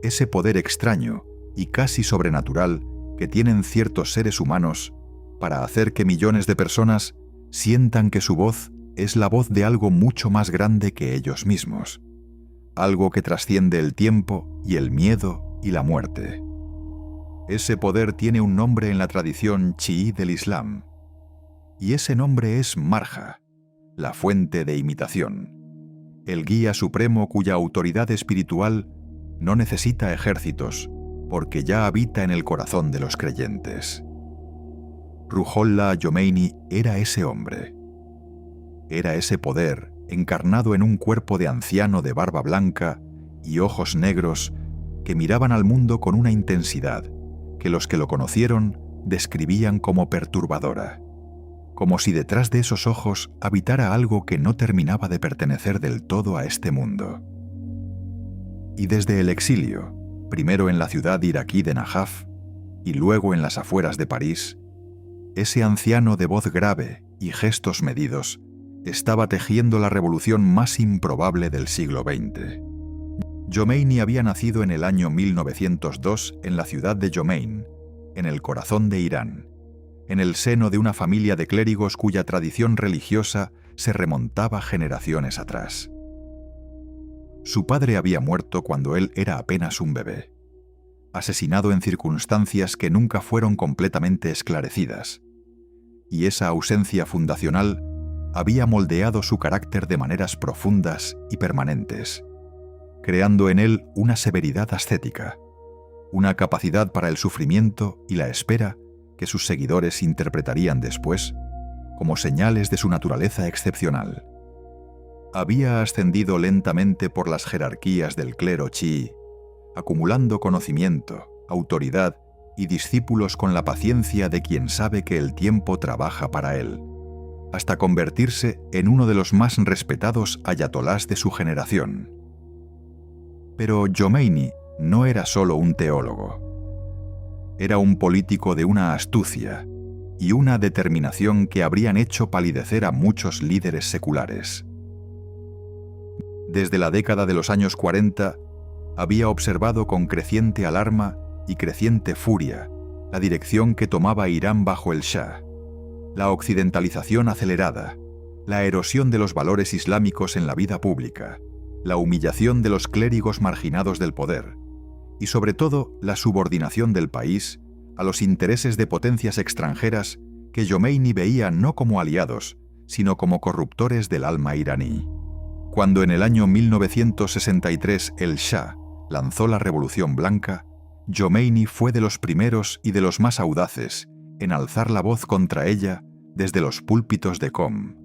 ese poder extraño y casi sobrenatural que tienen ciertos seres humanos para hacer que millones de personas sientan que su voz es la voz de algo mucho más grande que ellos mismos, algo que trasciende el tiempo y el miedo y la muerte. Ese poder tiene un nombre en la tradición chií del Islam, y ese nombre es Marja, la fuente de imitación, el guía supremo cuya autoridad espiritual no necesita ejércitos, porque ya habita en el corazón de los creyentes. Ruhollah Jomeini era ese hombre. Era ese poder encarnado en un cuerpo de anciano de barba blanca y ojos negros que miraban al mundo con una intensidad que los que lo conocieron describían como perturbadora, como si detrás de esos ojos habitara algo que no terminaba de pertenecer del todo a este mundo. Y desde el exilio, primero en la ciudad iraquí de Najaf y luego en las afueras de París, ese anciano de voz grave y gestos medidos estaba tejiendo la revolución más improbable del siglo XX. Jomeini había nacido en el año 1902 en la ciudad de Jomein, en el corazón de Irán, en el seno de una familia de clérigos cuya tradición religiosa se remontaba generaciones atrás. Su padre había muerto cuando él era apenas un bebé, asesinado en circunstancias que nunca fueron completamente esclarecidas, y esa ausencia fundacional había moldeado su carácter de maneras profundas y permanentes, creando en él una severidad ascética, una capacidad para el sufrimiento y la espera que sus seguidores interpretarían después como señales de su naturaleza excepcional. Había ascendido lentamente por las jerarquías del clero chií, acumulando conocimiento, autoridad y discípulos con la paciencia de quien sabe que el tiempo trabaja para él, hasta convertirse en uno de los más respetados ayatolás de su generación. Pero Jomeini no era solo un teólogo. Era un político de una astucia y una determinación que habrían hecho palidecer a muchos líderes seculares. Desde la década de los años 40, había observado con creciente alarma y creciente furia la dirección que tomaba Irán bajo el Shah, la occidentalización acelerada, la erosión de los valores islámicos en la vida pública, la humillación de los clérigos marginados del poder y, sobre todo, la subordinación del país a los intereses de potencias extranjeras que Jomeini veía no como aliados, sino como corruptores del alma iraní. Cuando en el año 1963 el Shah lanzó la Revolución Blanca, Jomeini fue de los primeros y de los más audaces en alzar la voz contra ella desde los púlpitos de Qom.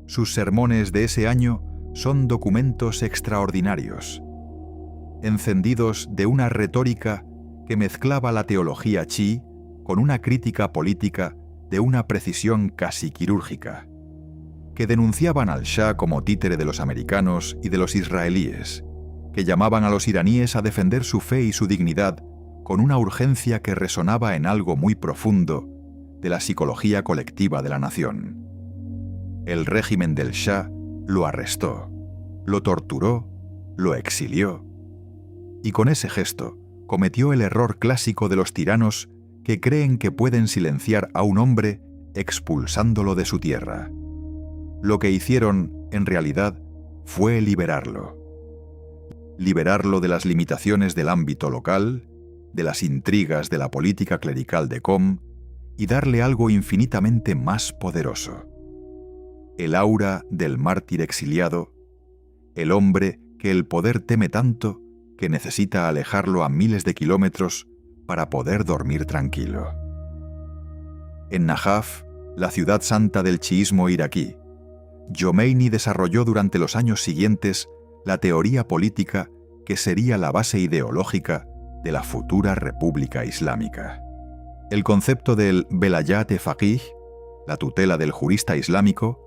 Sus sermones de ese año son documentos extraordinarios, encendidos de una retórica que mezclaba la teología chií con una crítica política de una precisión casi quirúrgica, que denunciaban al Shah como títere de los americanos y de los israelíes, que llamaban a los iraníes a defender su fe y su dignidad con una urgencia que resonaba en algo muy profundo de la psicología colectiva de la nación. El régimen del Shah lo arrestó, lo torturó, lo exilió, y con ese gesto cometió el error clásico de los tiranos que creen que pueden silenciar a un hombre expulsándolo de su tierra. Lo que hicieron, en realidad, fue liberarlo. Liberarlo de las limitaciones del ámbito local, de las intrigas de la política clerical de Qom, y darle algo infinitamente más poderoso: el aura del mártir exiliado, el hombre que el poder teme tanto que necesita alejarlo a miles de kilómetros para poder dormir tranquilo. En Najaf, la ciudad santa del chiismo iraquí, Jomeini desarrolló durante los años siguientes la teoría política que sería la base ideológica de la futura República Islámica. El concepto del Velayat-e Faqih, la tutela del jurista islámico,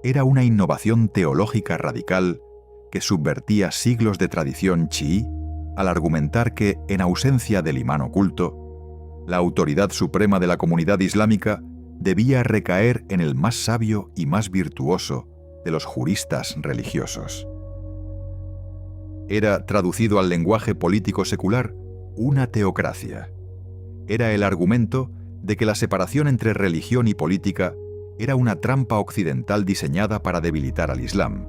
era una innovación teológica radical que subvertía siglos de tradición chií al argumentar que, en ausencia del imán oculto, la autoridad suprema de la comunidad islámica debía recaer en el más sabio y más virtuoso de los juristas religiosos. Era, traducido al lenguaje político secular, una teocracia. Era el argumento de que la separación entre religión y política era una trampa occidental diseñada para debilitar al Islam,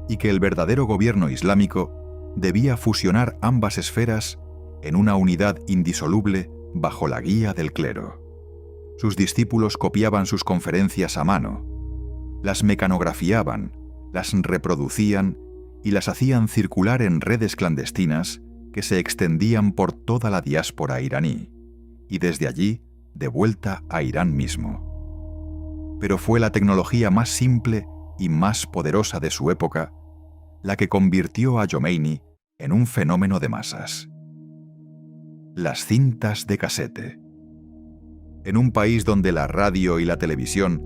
y que el verdadero gobierno islámico debía fusionar ambas esferas en una unidad indisoluble bajo la guía del clero. Sus discípulos copiaban sus conferencias a mano, las mecanografiaban, las reproducían y las hacían circular en redes clandestinas que se extendían por toda la diáspora iraní, y desde allí de vuelta a Irán mismo. Pero fue la tecnología más simple y más poderosa de su época la que convirtió a Jomeini en un fenómeno de masas. Las cintas de casete. En un país donde la radio y la televisión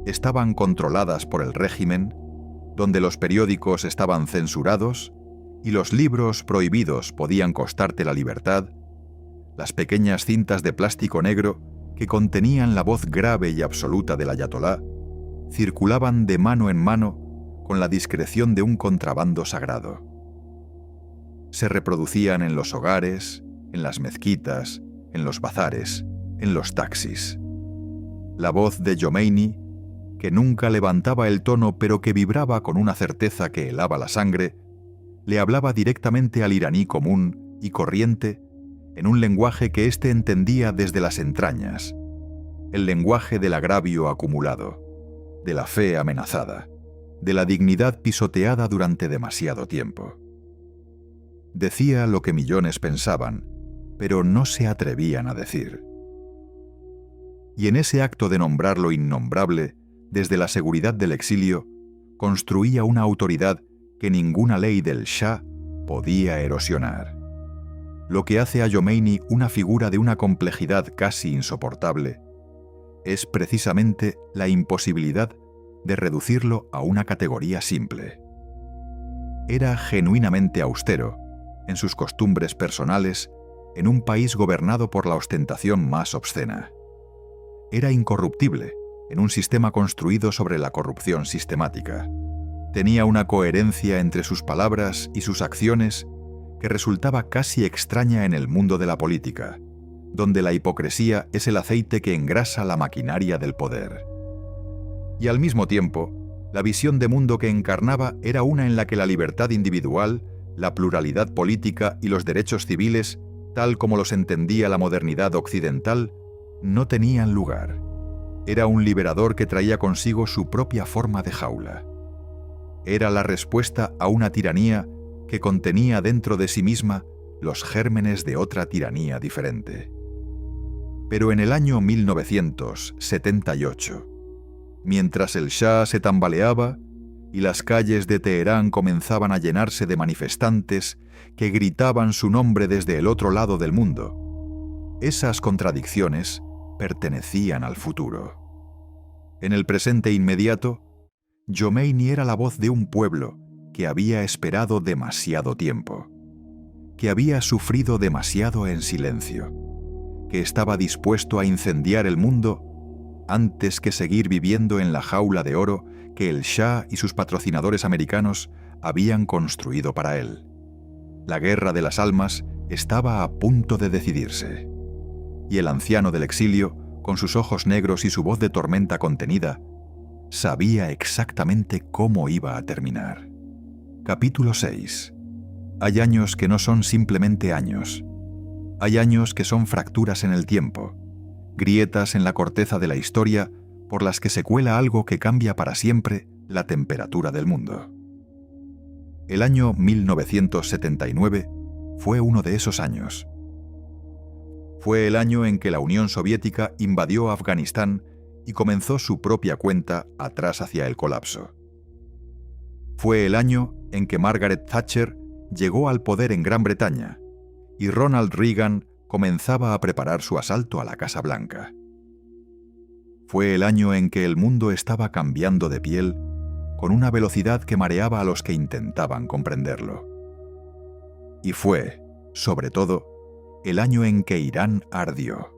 estaban controladas por el régimen, donde los periódicos estaban censurados y los libros prohibidos podían costarte la libertad, las pequeñas cintas de plástico negro que contenían la voz grave y absoluta del ayatolá circulaban de mano en mano con la discreción de un contrabando sagrado. Se reproducían en los hogares, en las mezquitas, en los bazares, en los taxis. La voz de Jomeini, que nunca levantaba el tono pero que vibraba con una certeza que helaba la sangre, le hablaba directamente al iraní común y corriente en un lenguaje que éste entendía desde las entrañas, el lenguaje del agravio acumulado, de la fe amenazada, de la dignidad pisoteada durante demasiado tiempo. Decía lo que millones pensaban, pero no se atrevían a decir. Y en ese acto de nombrar lo innombrable, desde la seguridad del exilio, construía una autoridad que ninguna ley del Shah podía erosionar. Lo que hace a Jomeini una figura de una complejidad casi insoportable es precisamente la imposibilidad de reducirlo a una categoría simple. Era genuinamente austero en sus costumbres personales en un país gobernado por la ostentación más obscena. Era incorruptible en un sistema construido sobre la corrupción sistemática. Tenía una coherencia entre sus palabras y sus acciones que resultaba casi extraña en el mundo de la política, donde la hipocresía es el aceite que engrasa la maquinaria del poder. Y al mismo tiempo, la visión de mundo que encarnaba era una en la que la libertad individual, la pluralidad política y los derechos civiles, tal como los entendía la modernidad occidental, no tenían lugar. Era un liberador que traía consigo su propia forma de jaula. Era la respuesta a una tiranía que contenía dentro de sí misma los gérmenes de otra tiranía diferente. Pero en el año 1978, mientras el Shah se tambaleaba y las calles de Teherán comenzaban a llenarse de manifestantes que gritaban su nombre desde el otro lado del mundo, esas contradicciones pertenecían al futuro. En el presente inmediato, Jomeini era la voz de un pueblo que había esperado demasiado tiempo, que había sufrido demasiado en silencio, que estaba dispuesto a incendiar el mundo antes que seguir viviendo en la jaula de oro que el Shah y sus patrocinadores americanos habían construido para él. La guerra de las almas estaba a punto de decidirse, y el anciano del exilio, con sus ojos negros y su voz de tormenta contenida, sabía exactamente cómo iba a terminar. Capítulo 6. Hay años que no son simplemente años. Hay años que son fracturas en el tiempo, grietas en la corteza de la historia por las que se cuela algo que cambia para siempre la temperatura del mundo. El año 1979 fue uno de esos años. Fue el año en que la Unión Soviética invadió Afganistán y comenzó su propia cuenta atrás hacia el colapso. Fue el año en que Margaret Thatcher llegó al poder en Gran Bretaña y Ronald Reagan comenzaba a preparar su asalto a la Casa Blanca. Fue el año en que el mundo estaba cambiando de piel con una velocidad que mareaba a los que intentaban comprenderlo. Y fue, sobre todo, el año en que Irán ardió.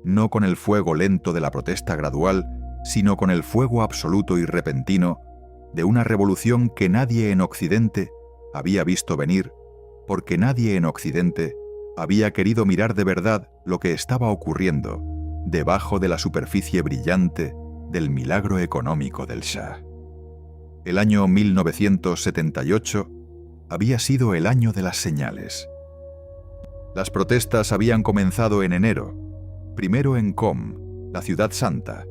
No con el fuego lento de la protesta gradual, sino con el fuego absoluto y repentino de una revolución que nadie en Occidente había visto venir, porque nadie en Occidente había querido mirar de verdad lo que estaba ocurriendo debajo de la superficie brillante del milagro económico del Shah. El año 1978 había sido el año de las señales. Las protestas habían comenzado en enero, primero en Qom, la ciudad santa,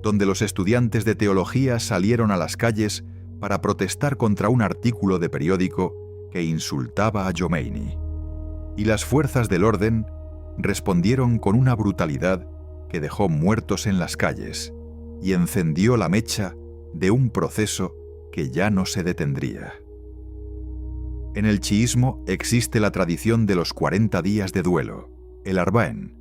donde los estudiantes de teología salieron a las calles para protestar contra un artículo de periódico que insultaba a Jomeini. Y las fuerzas del orden respondieron con una brutalidad que dejó muertos en las calles y encendió la mecha de un proceso que ya no se detendría. En el chiismo existe la tradición de los 40 días de duelo, el Arba'én,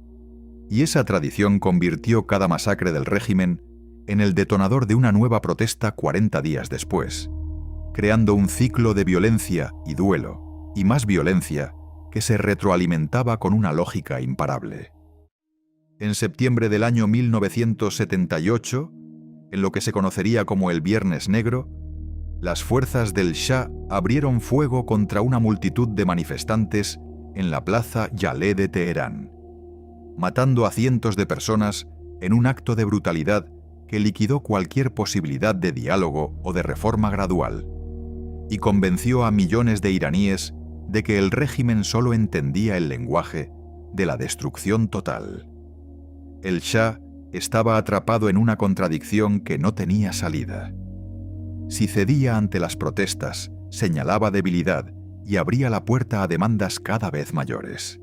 y esa tradición convirtió cada masacre del régimen en el detonador de una nueva protesta 40 días después, creando un ciclo de violencia y duelo, y más violencia, que se retroalimentaba con una lógica imparable. En septiembre del año 1978, en lo que se conocería como el Viernes Negro, las fuerzas del Shah abrieron fuego contra una multitud de manifestantes en la plaza Yaleh de Teherán, matando a cientos de personas en un acto de brutalidad que liquidó cualquier posibilidad de diálogo o de reforma gradual, y convenció a millones de iraníes de que el régimen solo entendía el lenguaje de la destrucción total. El Shah estaba atrapado en una contradicción que no tenía salida. Si cedía ante las protestas, señalaba debilidad y abría la puerta a demandas cada vez mayores.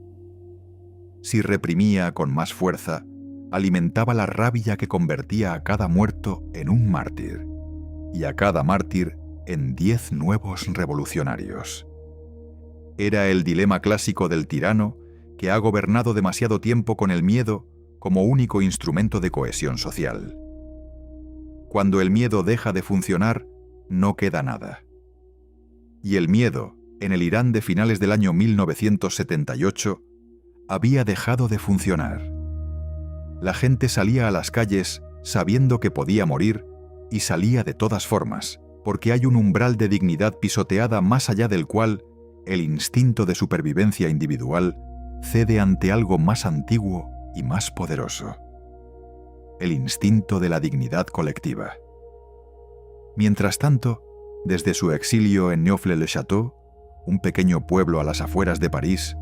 Si reprimía con más fuerza, alimentaba la rabia que convertía a cada muerto en un mártir, y a cada mártir en 10 nuevos revolucionarios. Era el dilema clásico del tirano que ha gobernado demasiado tiempo con el miedo como único instrumento de cohesión social. Cuando el miedo deja de funcionar, no queda nada. Y el miedo, en el Irán de finales del año 1978, había dejado de funcionar. La gente salía a las calles sabiendo que podía morir y salía de todas formas, porque hay un umbral de dignidad pisoteada más allá del cual el instinto de supervivencia individual cede ante algo más antiguo y más poderoso: el instinto de la dignidad colectiva. Mientras tanto, desde su exilio en Neaufle-le-Château, un pequeño pueblo a las afueras de París,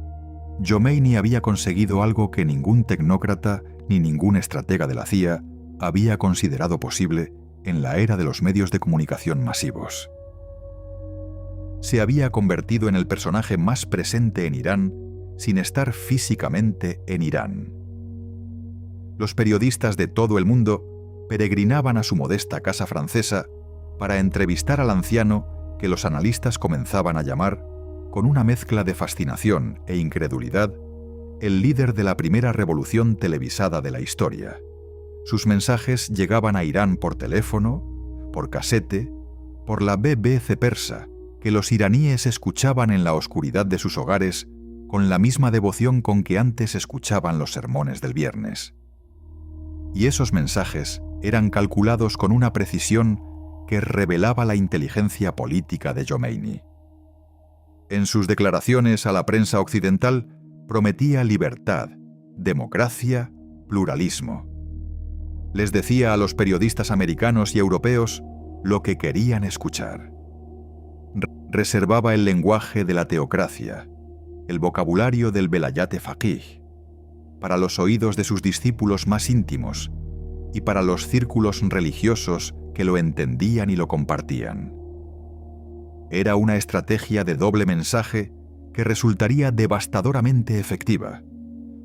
Jomeini había conseguido algo que ningún tecnócrata ni ningún estratega de la CIA había considerado posible en la era de los medios de comunicación masivos. Se había convertido en el personaje más presente en Irán sin estar físicamente en Irán. Los periodistas de todo el mundo peregrinaban a su modesta casa francesa para entrevistar al anciano que los analistas comenzaban a llamar, con una mezcla de fascinación e incredulidad, el líder de la primera revolución televisada de la historia. Sus mensajes llegaban a Irán por teléfono, por casete, por la BBC persa, que los iraníes escuchaban en la oscuridad de sus hogares con la misma devoción con que antes escuchaban los sermones del viernes. Y esos mensajes eran calculados con una precisión que revelaba la inteligencia política de Jomeini. En sus declaraciones a la prensa occidental prometía libertad, democracia, pluralismo. Les decía a los periodistas americanos y europeos lo que querían escuchar. Reservaba el lenguaje de la teocracia, el vocabulario del velayat faqih, para los oídos de sus discípulos más íntimos y para los círculos religiosos que lo entendían y lo compartían. Era una estrategia de doble mensaje que resultaría devastadoramente efectiva,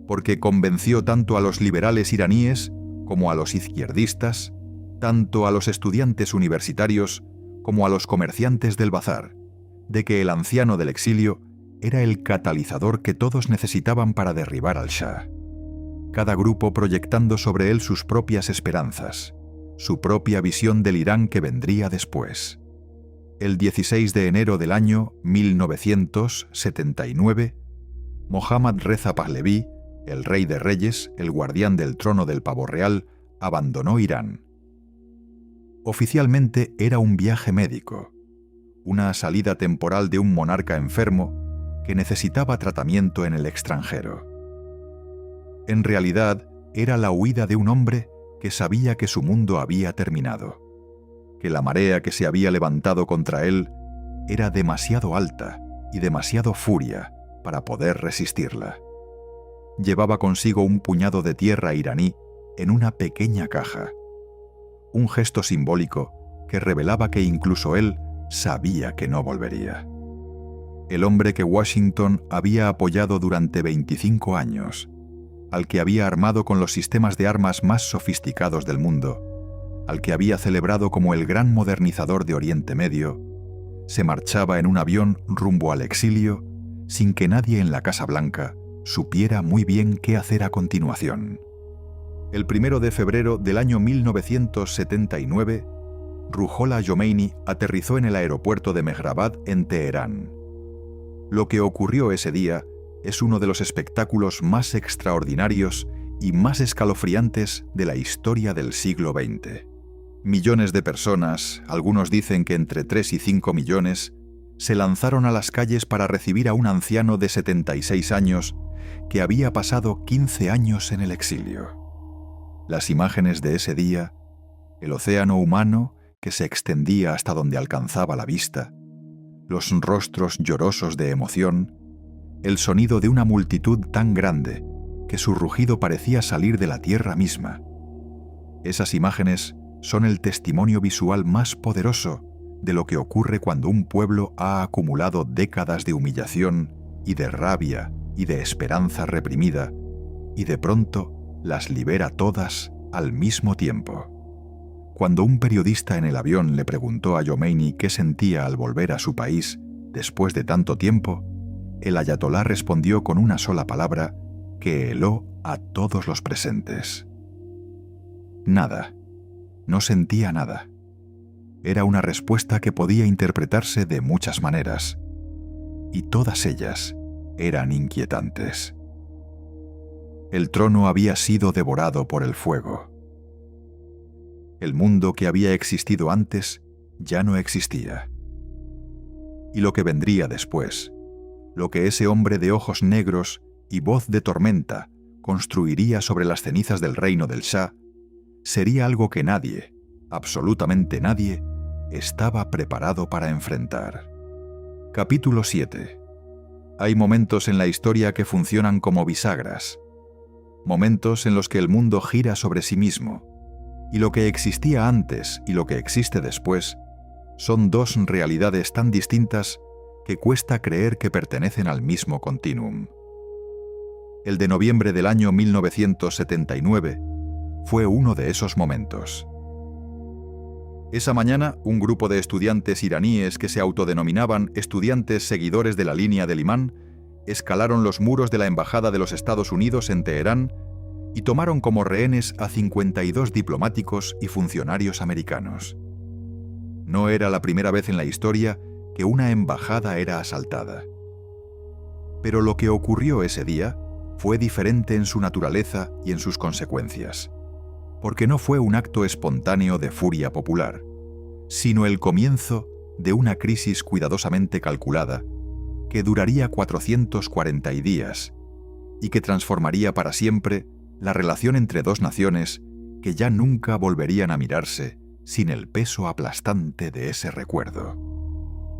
porque convenció tanto a los liberales iraníes como a los izquierdistas, tanto a los estudiantes universitarios como a los comerciantes del bazar, de que el anciano del exilio era el catalizador que todos necesitaban para derribar al Shah, cada grupo proyectando sobre él sus propias esperanzas, su propia visión del Irán que vendría después. El 16 de enero del año 1979, Mohammad Reza Pahlaví, el rey de reyes, el guardián del trono del pavo real, abandonó Irán. Oficialmente era un viaje médico, una salida temporal de un monarca enfermo que necesitaba tratamiento en el extranjero. En realidad, era la huida de un hombre que sabía que su mundo había terminado, que la marea que se había levantado contra él era demasiado alta y demasiado furia para poder resistirla. Llevaba consigo un puñado de tierra iraní en una pequeña caja, un gesto simbólico que revelaba que incluso él sabía que no volvería. El hombre que Washington había apoyado durante 25 años, al que había armado con los sistemas de armas más sofisticados del mundo, al que había celebrado como el gran modernizador de Oriente Medio, se marchaba en un avión rumbo al exilio sin que nadie en la Casa Blanca supiera muy bien qué hacer a continuación. El 1 de febrero del año 1979, Ruhollah Khomeini aterrizó en el aeropuerto de Mehrabad en Teherán. Lo que ocurrió ese día es uno de los espectáculos más extraordinarios y más escalofriantes de la historia del siglo XX. Millones de personas, algunos dicen que entre 3 y 5 millones, se lanzaron a las calles para recibir a un anciano de 76 años que había pasado 15 años en el exilio. Las imágenes de ese día, el océano humano que se extendía hasta donde alcanzaba la vista, los rostros llorosos de emoción, el sonido de una multitud tan grande que su rugido parecía salir de la tierra misma. Esas imágenes son el testimonio visual más poderoso de lo que ocurre cuando un pueblo ha acumulado décadas de humillación y de rabia y de esperanza reprimida, y de pronto las libera todas al mismo tiempo. Cuando un periodista en el avión le preguntó a Khomeini qué sentía al volver a su país después de tanto tiempo, el ayatolá respondió con una sola palabra que heló a todos los presentes. Nada. No sentía nada. Era una respuesta que podía interpretarse de muchas maneras, y todas ellas eran inquietantes. El trono había sido devorado por el fuego. El mundo que había existido antes ya no existía. Y lo que vendría después, lo que ese hombre de ojos negros y voz de tormenta construiría sobre las cenizas del reino del Shah, sería algo que nadie, absolutamente nadie, estaba preparado para enfrentar. Capítulo 7. Hay momentos en la historia que funcionan como bisagras, momentos en los que el mundo gira sobre sí mismo, y lo que existía antes y lo que existe después son dos realidades tan distintas que cuesta creer que pertenecen al mismo continuum. El de noviembre del año 1979 fue uno de esos momentos. Esa mañana, un grupo de estudiantes iraníes que se autodenominaban estudiantes seguidores de la línea del imán escalaron los muros de la Embajada de los Estados Unidos en Teherán y tomaron como rehenes a 52 diplomáticos y funcionarios americanos. No era la primera vez en la historia que una embajada era asaltada. Pero lo que ocurrió ese día fue diferente en su naturaleza y en sus consecuencias, porque no fue un acto espontáneo de furia popular, sino el comienzo de una crisis cuidadosamente calculada que duraría 440 días y que transformaría para siempre la relación entre dos naciones que ya nunca volverían a mirarse sin el peso aplastante de ese recuerdo.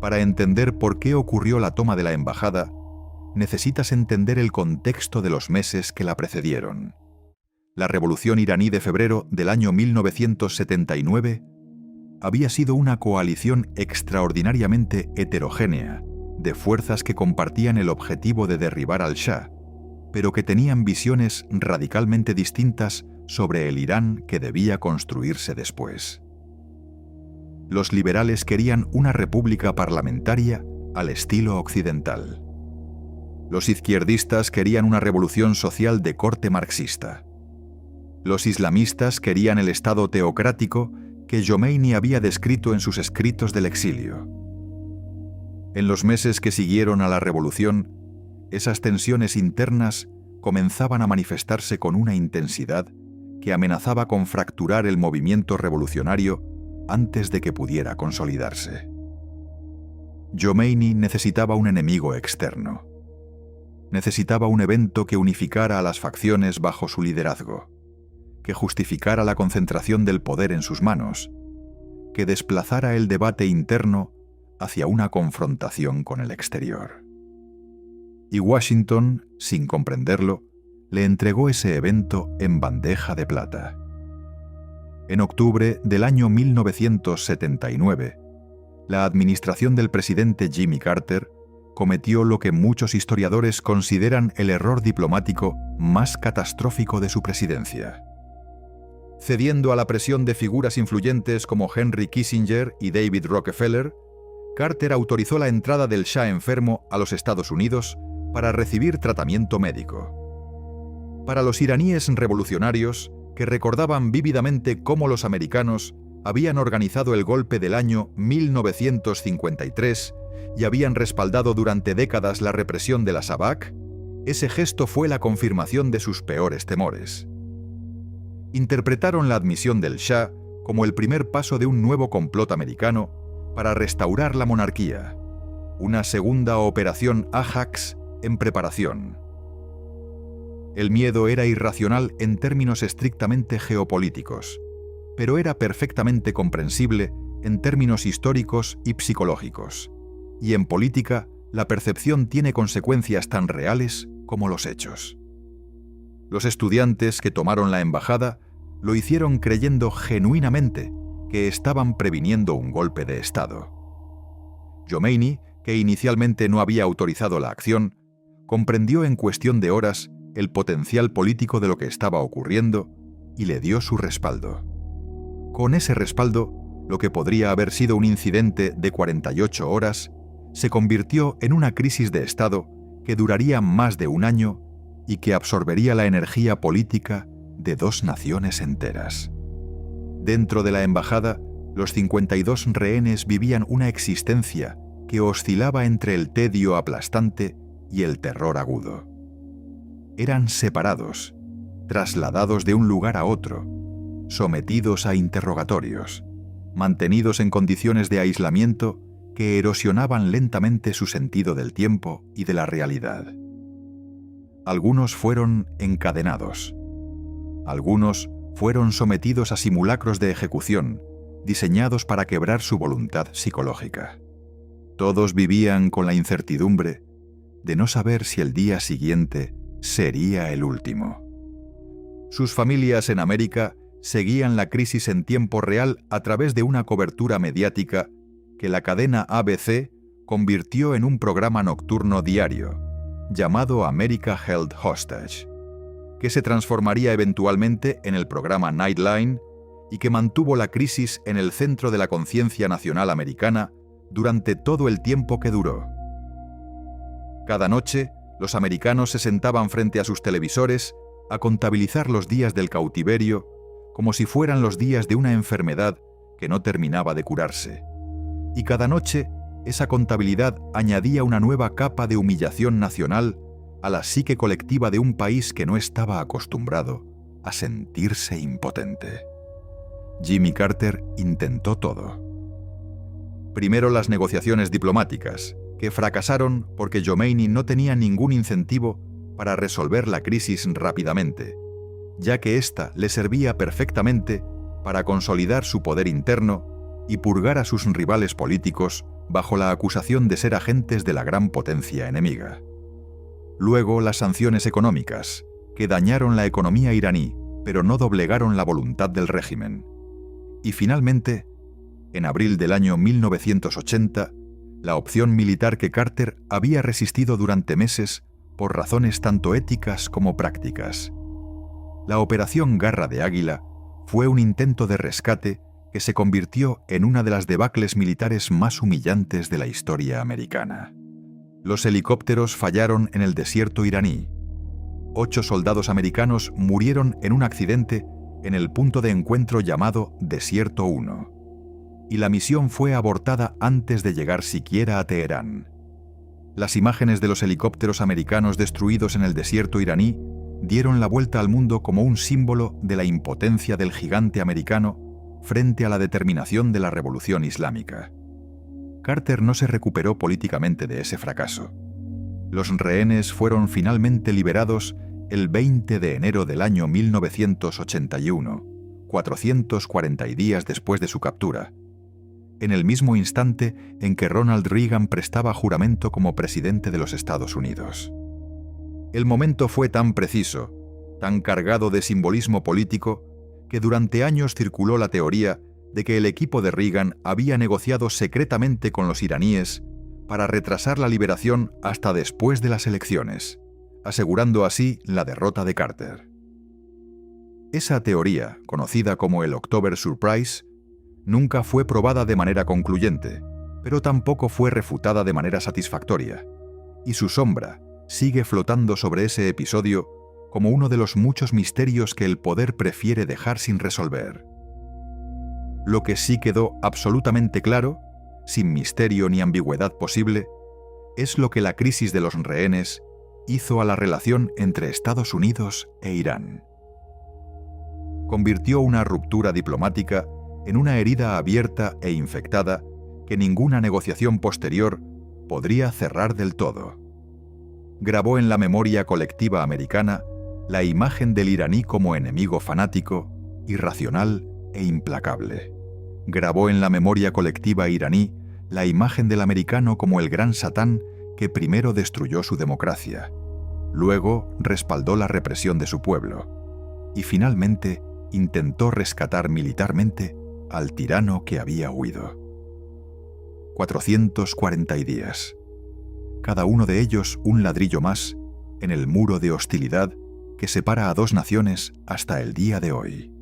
Para entender por qué ocurrió la toma de la embajada, necesitas entender el contexto de los meses que la precedieron. La revolución iraní de febrero del año 1979 había sido una coalición extraordinariamente heterogénea de fuerzas que compartían el objetivo de derribar al Shah, pero que tenían visiones radicalmente distintas sobre el Irán que debía construirse después. Los liberales querían una república parlamentaria al estilo occidental. Los izquierdistas querían una revolución social de corte marxista. Los islamistas querían el Estado teocrático que Khomeini había descrito en sus escritos del exilio. En los meses que siguieron a la revolución, esas tensiones internas comenzaban a manifestarse con una intensidad que amenazaba con fracturar el movimiento revolucionario antes de que pudiera consolidarse. Khomeini necesitaba un enemigo externo. Necesitaba un evento que unificara a las facciones bajo su liderazgo, que justificara la concentración del poder en sus manos, que desplazara el debate interno hacia una confrontación con el exterior. Y Washington, sin comprenderlo, le entregó ese evento en bandeja de plata. En octubre del año 1979, la administración del presidente Jimmy Carter cometió lo que muchos historiadores consideran el error diplomático más catastrófico de su presidencia. Cediendo a la presión de figuras influyentes como Henry Kissinger y David Rockefeller, Carter autorizó la entrada del Shah enfermo a los Estados Unidos para recibir tratamiento médico. Para los iraníes revolucionarios, que recordaban vívidamente cómo los americanos habían organizado el golpe del año 1953 y habían respaldado durante décadas la represión de la Sabak, ese gesto fue la confirmación de sus peores temores. Interpretaron la admisión del Shah como el primer paso de un nuevo complot americano para restaurar la monarquía, una segunda operación Ajax en preparación. El miedo era irracional en términos estrictamente geopolíticos, pero era perfectamente comprensible en términos históricos y psicológicos. Y en política, la percepción tiene consecuencias tan reales como los hechos. Los estudiantes que tomaron la embajada lo hicieron creyendo genuinamente que estaban previniendo un golpe de Estado. Khomeini, que inicialmente no había autorizado la acción, comprendió en cuestión de horas el potencial político de lo que estaba ocurriendo y le dio su respaldo. Con ese respaldo, lo que podría haber sido un incidente de 48 horas se convirtió en una crisis de Estado que duraría más de un año y que absorbería la energía política de 2 naciones enteras. Dentro de la embajada, los 52 rehenes vivían una existencia que oscilaba entre el tedio aplastante y el terror agudo. Eran separados, trasladados de un lugar a otro, sometidos a interrogatorios, mantenidos en condiciones de aislamiento que erosionaban lentamente su sentido del tiempo y de la realidad. Algunos fueron encadenados. Algunos fueron sometidos a simulacros de ejecución, diseñados para quebrar su voluntad psicológica. Todos vivían con la incertidumbre de no saber si el día siguiente sería el último. Sus familias en América seguían la crisis en tiempo real a través de una cobertura mediática que la cadena ABC convirtió en un programa nocturno diario, llamado America Held Hostage, que se transformaría eventualmente en el programa Nightline y que mantuvo la crisis en el centro de la conciencia nacional americana durante todo el tiempo que duró. Cada noche, los americanos se sentaban frente a sus televisores a contabilizar los días del cautiverio como si fueran los días de una enfermedad que no terminaba de curarse. Y cada noche, esa contabilidad añadía una nueva capa de humillación nacional a la psique colectiva de un país que no estaba acostumbrado a sentirse impotente. Jimmy Carter intentó todo. Primero las negociaciones diplomáticas, que fracasaron porque Khomeini no tenía ningún incentivo para resolver la crisis rápidamente, ya que ésta le servía perfectamente para consolidar su poder interno y purgar a sus rivales políticos bajo la acusación de ser agentes de la gran potencia enemiga. Luego las sanciones económicas, que dañaron la economía iraní, pero no doblegaron la voluntad del régimen. Y finalmente, en abril del año 1980, la opción militar que Carter había resistido durante meses por razones tanto éticas como prácticas. La Operación Garra de Águila fue un intento de rescate que se convirtió en una de las debacles militares más humillantes de la historia americana. Los helicópteros fallaron en el desierto iraní. 8 soldados americanos murieron en un accidente en el punto de encuentro llamado Desierto 1. Y la misión fue abortada antes de llegar siquiera a Teherán. Las imágenes de los helicópteros americanos destruidos en el desierto iraní dieron la vuelta al mundo como un símbolo de la impotencia del gigante americano frente a la determinación de la revolución islámica. Carter no se recuperó políticamente de ese fracaso. Los rehenes fueron finalmente liberados el 20 de enero del año 1981, 440 días después de su captura, en el mismo instante en que Ronald Reagan prestaba juramento como presidente de los Estados Unidos. El momento fue tan preciso, tan cargado de simbolismo político, que durante años circuló la teoría de que el equipo de Reagan había negociado secretamente con los iraníes para retrasar la liberación hasta después de las elecciones, asegurando así la derrota de Carter. Esa teoría, conocida como el October Surprise, nunca fue probada de manera concluyente, pero tampoco fue refutada de manera satisfactoria, y su sombra sigue flotando sobre ese episodio como uno de los muchos misterios que el poder prefiere dejar sin resolver. Lo que sí quedó absolutamente claro, sin misterio ni ambigüedad posible, es lo que la crisis de los rehenes hizo a la relación entre Estados Unidos e Irán. Convirtió una ruptura diplomática en una herida abierta e infectada que ninguna negociación posterior podría cerrar del todo. Grabó en la memoria colectiva americana la imagen del iraní como enemigo fanático, irracional e implacable. Grabó en la memoria colectiva iraní la imagen del americano como el gran Satán que primero destruyó su democracia, luego respaldó la represión de su pueblo y finalmente intentó rescatar militarmente al tirano que había huido. 440 días. Cada uno de ellos un ladrillo más en el muro de hostilidad que separa a dos naciones hasta el día de hoy.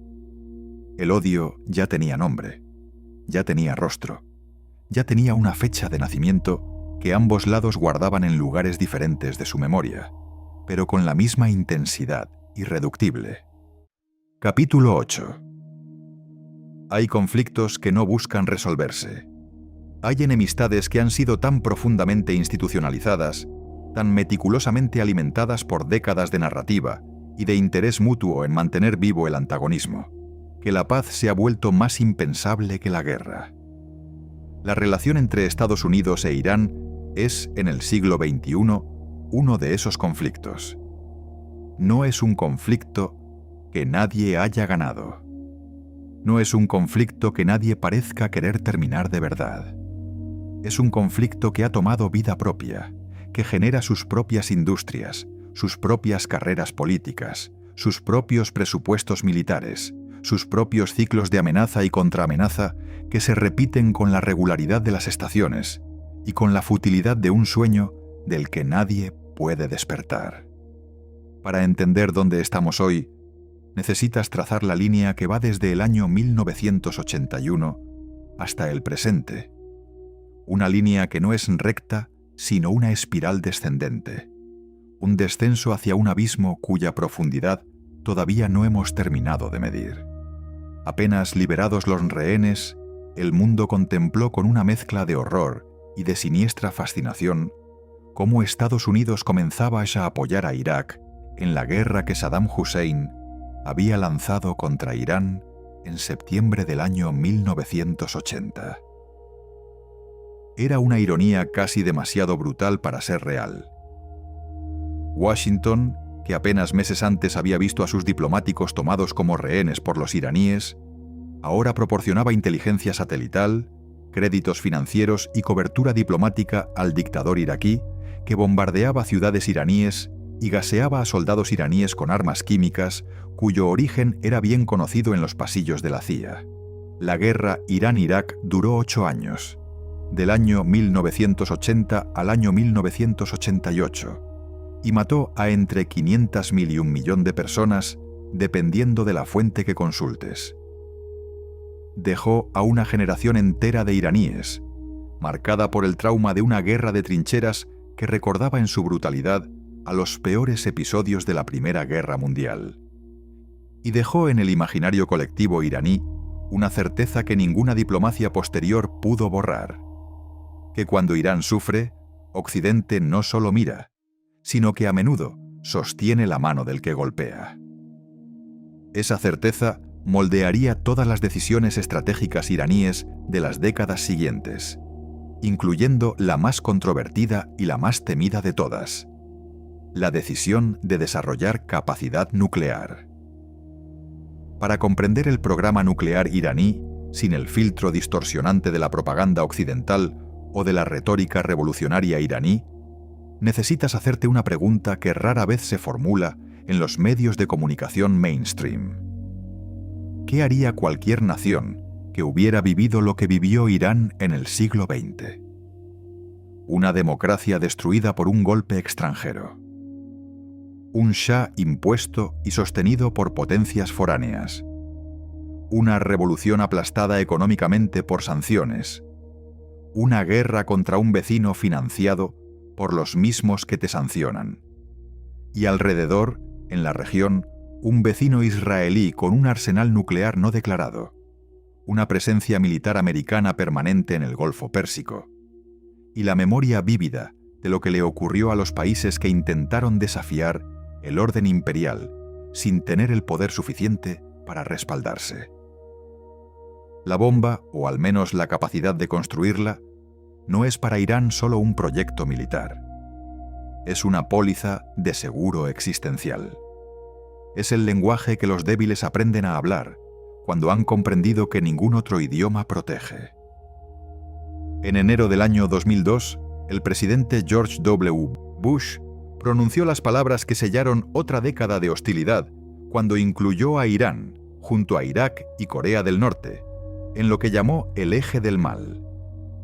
El odio ya tenía nombre, ya tenía rostro, ya tenía una fecha de nacimiento que ambos lados guardaban en lugares diferentes de su memoria, pero con la misma intensidad irreductible. Capítulo 8. Hay conflictos que no buscan resolverse. Hay enemistades que han sido tan profundamente institucionalizadas, tan meticulosamente alimentadas por décadas de narrativa y de interés mutuo en mantener vivo el antagonismo, que la paz se ha vuelto más impensable que la guerra. La relación entre Estados Unidos e Irán es, en el siglo XXI, uno de esos conflictos. No es un conflicto que nadie haya ganado. No es un conflicto que nadie parezca querer terminar de verdad. Es un conflicto que ha tomado vida propia, que genera sus propias industrias, sus propias carreras políticas, sus propios presupuestos militares, sus propios ciclos de amenaza y contraamenaza que se repiten con la regularidad de las estaciones y con la futilidad de un sueño del que nadie puede despertar. Para entender dónde estamos hoy, necesitas trazar la línea que va desde el año 1981 hasta el presente. Una línea que no es recta, sino una espiral descendente. Un descenso hacia un abismo cuya profundidad todavía no hemos terminado de medir. Apenas liberados los rehenes, el mundo contempló con una mezcla de horror y de siniestra fascinación cómo Estados Unidos comenzaba ya a apoyar a Irak en la guerra que Saddam Hussein había lanzado contra Irán en septiembre del año 1980. Era una ironía casi demasiado brutal para ser real. Washington, que apenas meses antes había visto a sus diplomáticos tomados como rehenes por los iraníes, ahora proporcionaba inteligencia satelital, créditos financieros y cobertura diplomática al dictador iraquí, que bombardeaba ciudades iraníes y gaseaba a soldados iraníes con armas químicas, cuyo origen era bien conocido en los pasillos de la CIA. La guerra Irán-Irak duró 8 años, del año 1980 al año 1988, y mató a entre 500.000 y 1 millón de personas, dependiendo de la fuente que consultes. Dejó a una generación entera de iraníes, marcada por el trauma de una guerra de trincheras que recordaba en su brutalidad a los peores episodios de la Primera Guerra Mundial. Y dejó en el imaginario colectivo iraní una certeza que ninguna diplomacia posterior pudo borrar: que cuando Irán sufre, Occidente no solo mira, sino que a menudo sostiene la mano del que golpea. Esa certeza moldearía todas las decisiones estratégicas iraníes de las décadas siguientes, incluyendo la más controvertida y la más temida de todas: la decisión de desarrollar capacidad nuclear. Para comprender el programa nuclear iraní, sin el filtro distorsionante de la propaganda occidental o de la retórica revolucionaria iraní, necesitas hacerte una pregunta que rara vez se formula en los medios de comunicación mainstream. ¿Qué haría cualquier nación que hubiera vivido lo que vivió Irán en el siglo XX? Una democracia destruida por un golpe extranjero. Un Shah impuesto y sostenido por potencias foráneas. Una revolución aplastada económicamente por sanciones. Una guerra contra un vecino financiado por los mismos que te sancionan. Y alrededor, en la región, un vecino israelí con un arsenal nuclear no declarado. Una presencia militar americana permanente en el Golfo Pérsico. Y la memoria vívida de lo que le ocurrió a los países que intentaron desafiar el orden imperial sin tener el poder suficiente para respaldarse. La bomba, o al menos la capacidad de construirla, no es para Irán solo un proyecto militar. Es una póliza de seguro existencial. Es el lenguaje que los débiles aprenden a hablar cuando han comprendido que ningún otro idioma protege. En enero del año 2002, el presidente George W. Bush pronunció las palabras que sellaron otra década de hostilidad cuando incluyó a Irán, junto a Irak y Corea del Norte, en lo que llamó el eje del mal.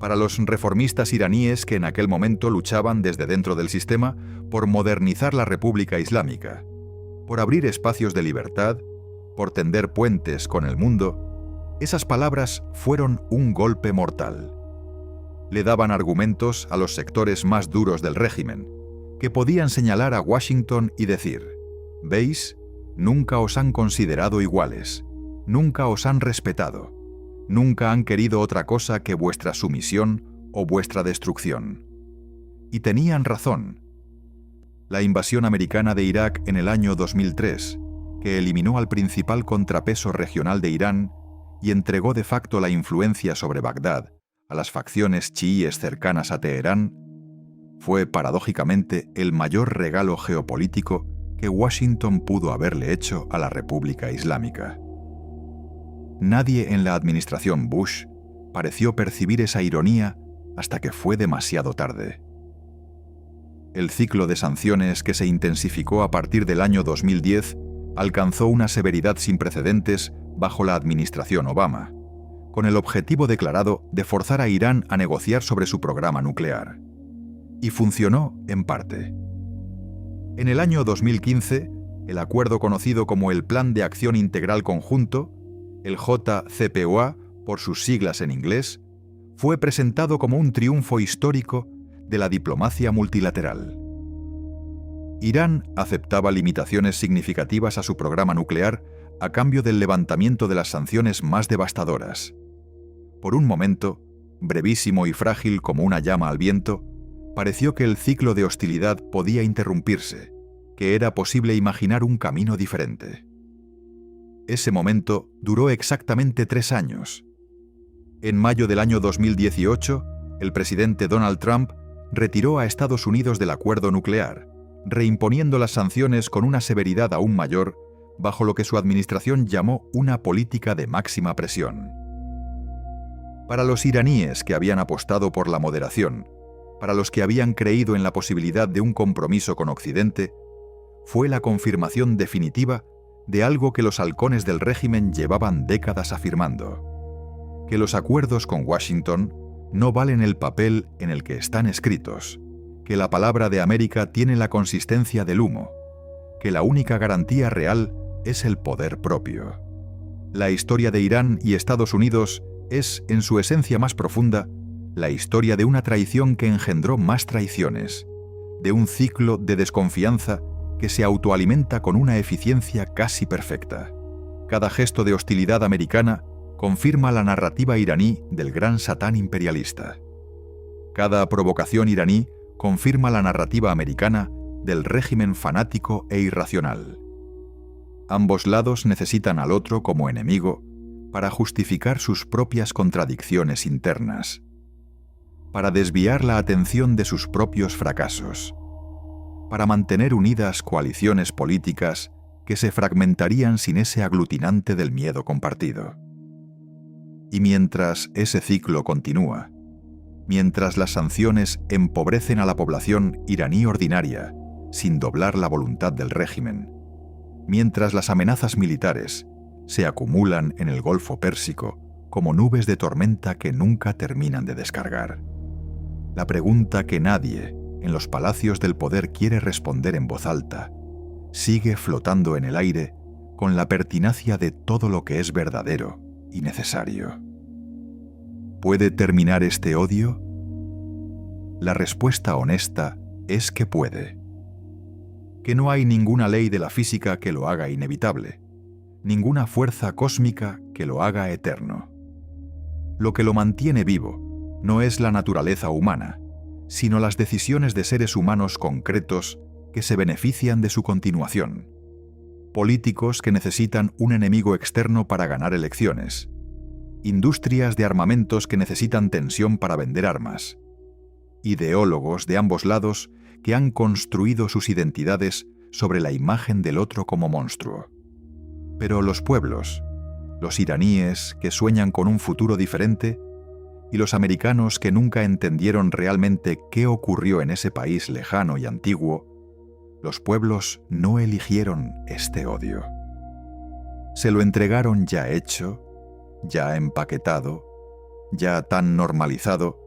Para los reformistas iraníes que en aquel momento luchaban desde dentro del sistema por modernizar la República Islámica, por abrir espacios de libertad, por tender puentes con el mundo, esas palabras fueron un golpe mortal. Le daban argumentos a los sectores más duros del régimen, que podían señalar a Washington y decir: «¿Veis? Nunca os han considerado iguales, nunca os han respetado, nunca han querido otra cosa que vuestra sumisión o vuestra destrucción». Y tenían razón. La invasión americana de Irak en el año 2003, que eliminó al principal contrapeso regional de Irán y entregó de facto la influencia sobre Bagdad a las facciones chiíes cercanas a Teherán, fue paradójicamente el mayor regalo geopolítico que Washington pudo haberle hecho a la República Islámica. Nadie en la administración Bush pareció percibir esa ironía hasta que fue demasiado tarde. El ciclo de sanciones que se intensificó a partir del año 2010 alcanzó una severidad sin precedentes bajo la administración Obama, con el objetivo declarado de forzar a Irán a negociar sobre su programa nuclear. Y funcionó en parte. En el año 2015, el acuerdo conocido como el Plan de Acción Integral Conjunto, el JCPOA por sus siglas en inglés, fue presentado como un triunfo histórico de la diplomacia multilateral. Irán aceptaba limitaciones significativas a su programa nuclear a cambio del levantamiento de las sanciones más devastadoras. Por un momento, brevísimo y frágil como una llama al viento, pareció que el ciclo de hostilidad podía interrumpirse, que era posible imaginar un camino diferente. Ese momento duró exactamente 3 años. En mayo del año 2018, el presidente Donald Trump retiró a Estados Unidos del acuerdo nuclear, reimponiendo las sanciones con una severidad aún mayor, bajo lo que su administración llamó una política de máxima presión. Para los iraníes que habían apostado por la moderación, para los que habían creído en la posibilidad de un compromiso con Occidente, fue la confirmación definitiva de algo que los halcones del régimen llevaban décadas afirmando: que los acuerdos con Washington no valen el papel en el que están escritos, que la palabra de América tiene la consistencia del humo, que la única garantía real es el poder propio. La historia de Irán y Estados Unidos es, en su esencia más profunda, la historia de una traición que engendró más traiciones, de un ciclo de desconfianza que se autoalimenta con una eficiencia casi perfecta. Cada gesto de hostilidad americana confirma la narrativa iraní del gran satán imperialista. Cada provocación iraní confirma la narrativa americana del régimen fanático e irracional. Ambos lados necesitan al otro como enemigo para justificar sus propias contradicciones internas, para desviar la atención de sus propios fracasos, para mantener unidas coaliciones políticas que se fragmentarían sin ese aglutinante del miedo compartido. Y mientras ese ciclo continúa, mientras las sanciones empobrecen a la población iraní ordinaria sin doblar la voluntad del régimen, mientras las amenazas militares se acumulan en el Golfo Pérsico como nubes de tormenta que nunca terminan de descargar, la pregunta que nadie en los palacios del poder quiere responder en voz alta sigue flotando en el aire con la pertinacia de todo lo que es verdadero y necesario. ¿Puede terminar este odio? La respuesta honesta es que puede. Que no hay ninguna ley de la física que lo haga inevitable, ninguna fuerza cósmica que lo haga eterno. Lo que lo mantiene vivo no es la naturaleza humana, sino las decisiones de seres humanos concretos que se benefician de su continuación. Políticos que necesitan un enemigo externo para ganar elecciones. Industrias de armamentos que necesitan tensión para vender armas. Ideólogos de ambos lados que han construido sus identidades sobre la imagen del otro como monstruo. Pero los pueblos, los iraníes que sueñan con un futuro diferente, y los americanos que nunca entendieron realmente qué ocurrió en ese país lejano y antiguo, los pueblos no eligieron este odio. Se lo entregaron ya hecho, ya empaquetado, ya tan normalizado,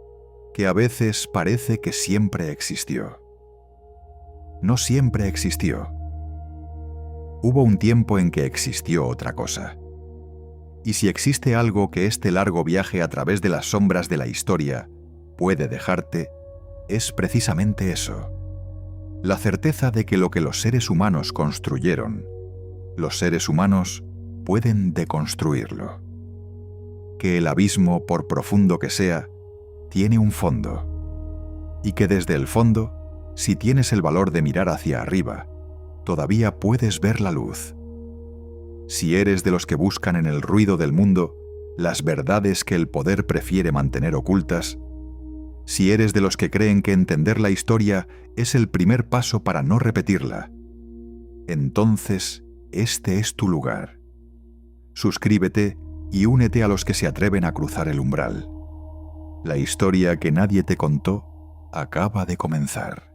que a veces parece que siempre existió. No siempre existió. Hubo un tiempo en que existió otra cosa. Y si existe algo que este largo viaje a través de las sombras de la historia puede dejarte, es precisamente eso. La certeza de que lo que los seres humanos construyeron, los seres humanos pueden deconstruirlo. Que el abismo, por profundo que sea, tiene un fondo. Y que desde el fondo, si tienes el valor de mirar hacia arriba, todavía puedes ver la luz. Si eres de los que buscan en el ruido del mundo las verdades que el poder prefiere mantener ocultas, si eres de los que creen que entender la historia es el primer paso para no repetirla, entonces este es tu lugar. Suscríbete y únete a los que se atreven a cruzar el umbral. La historia que nadie te contó acaba de comenzar.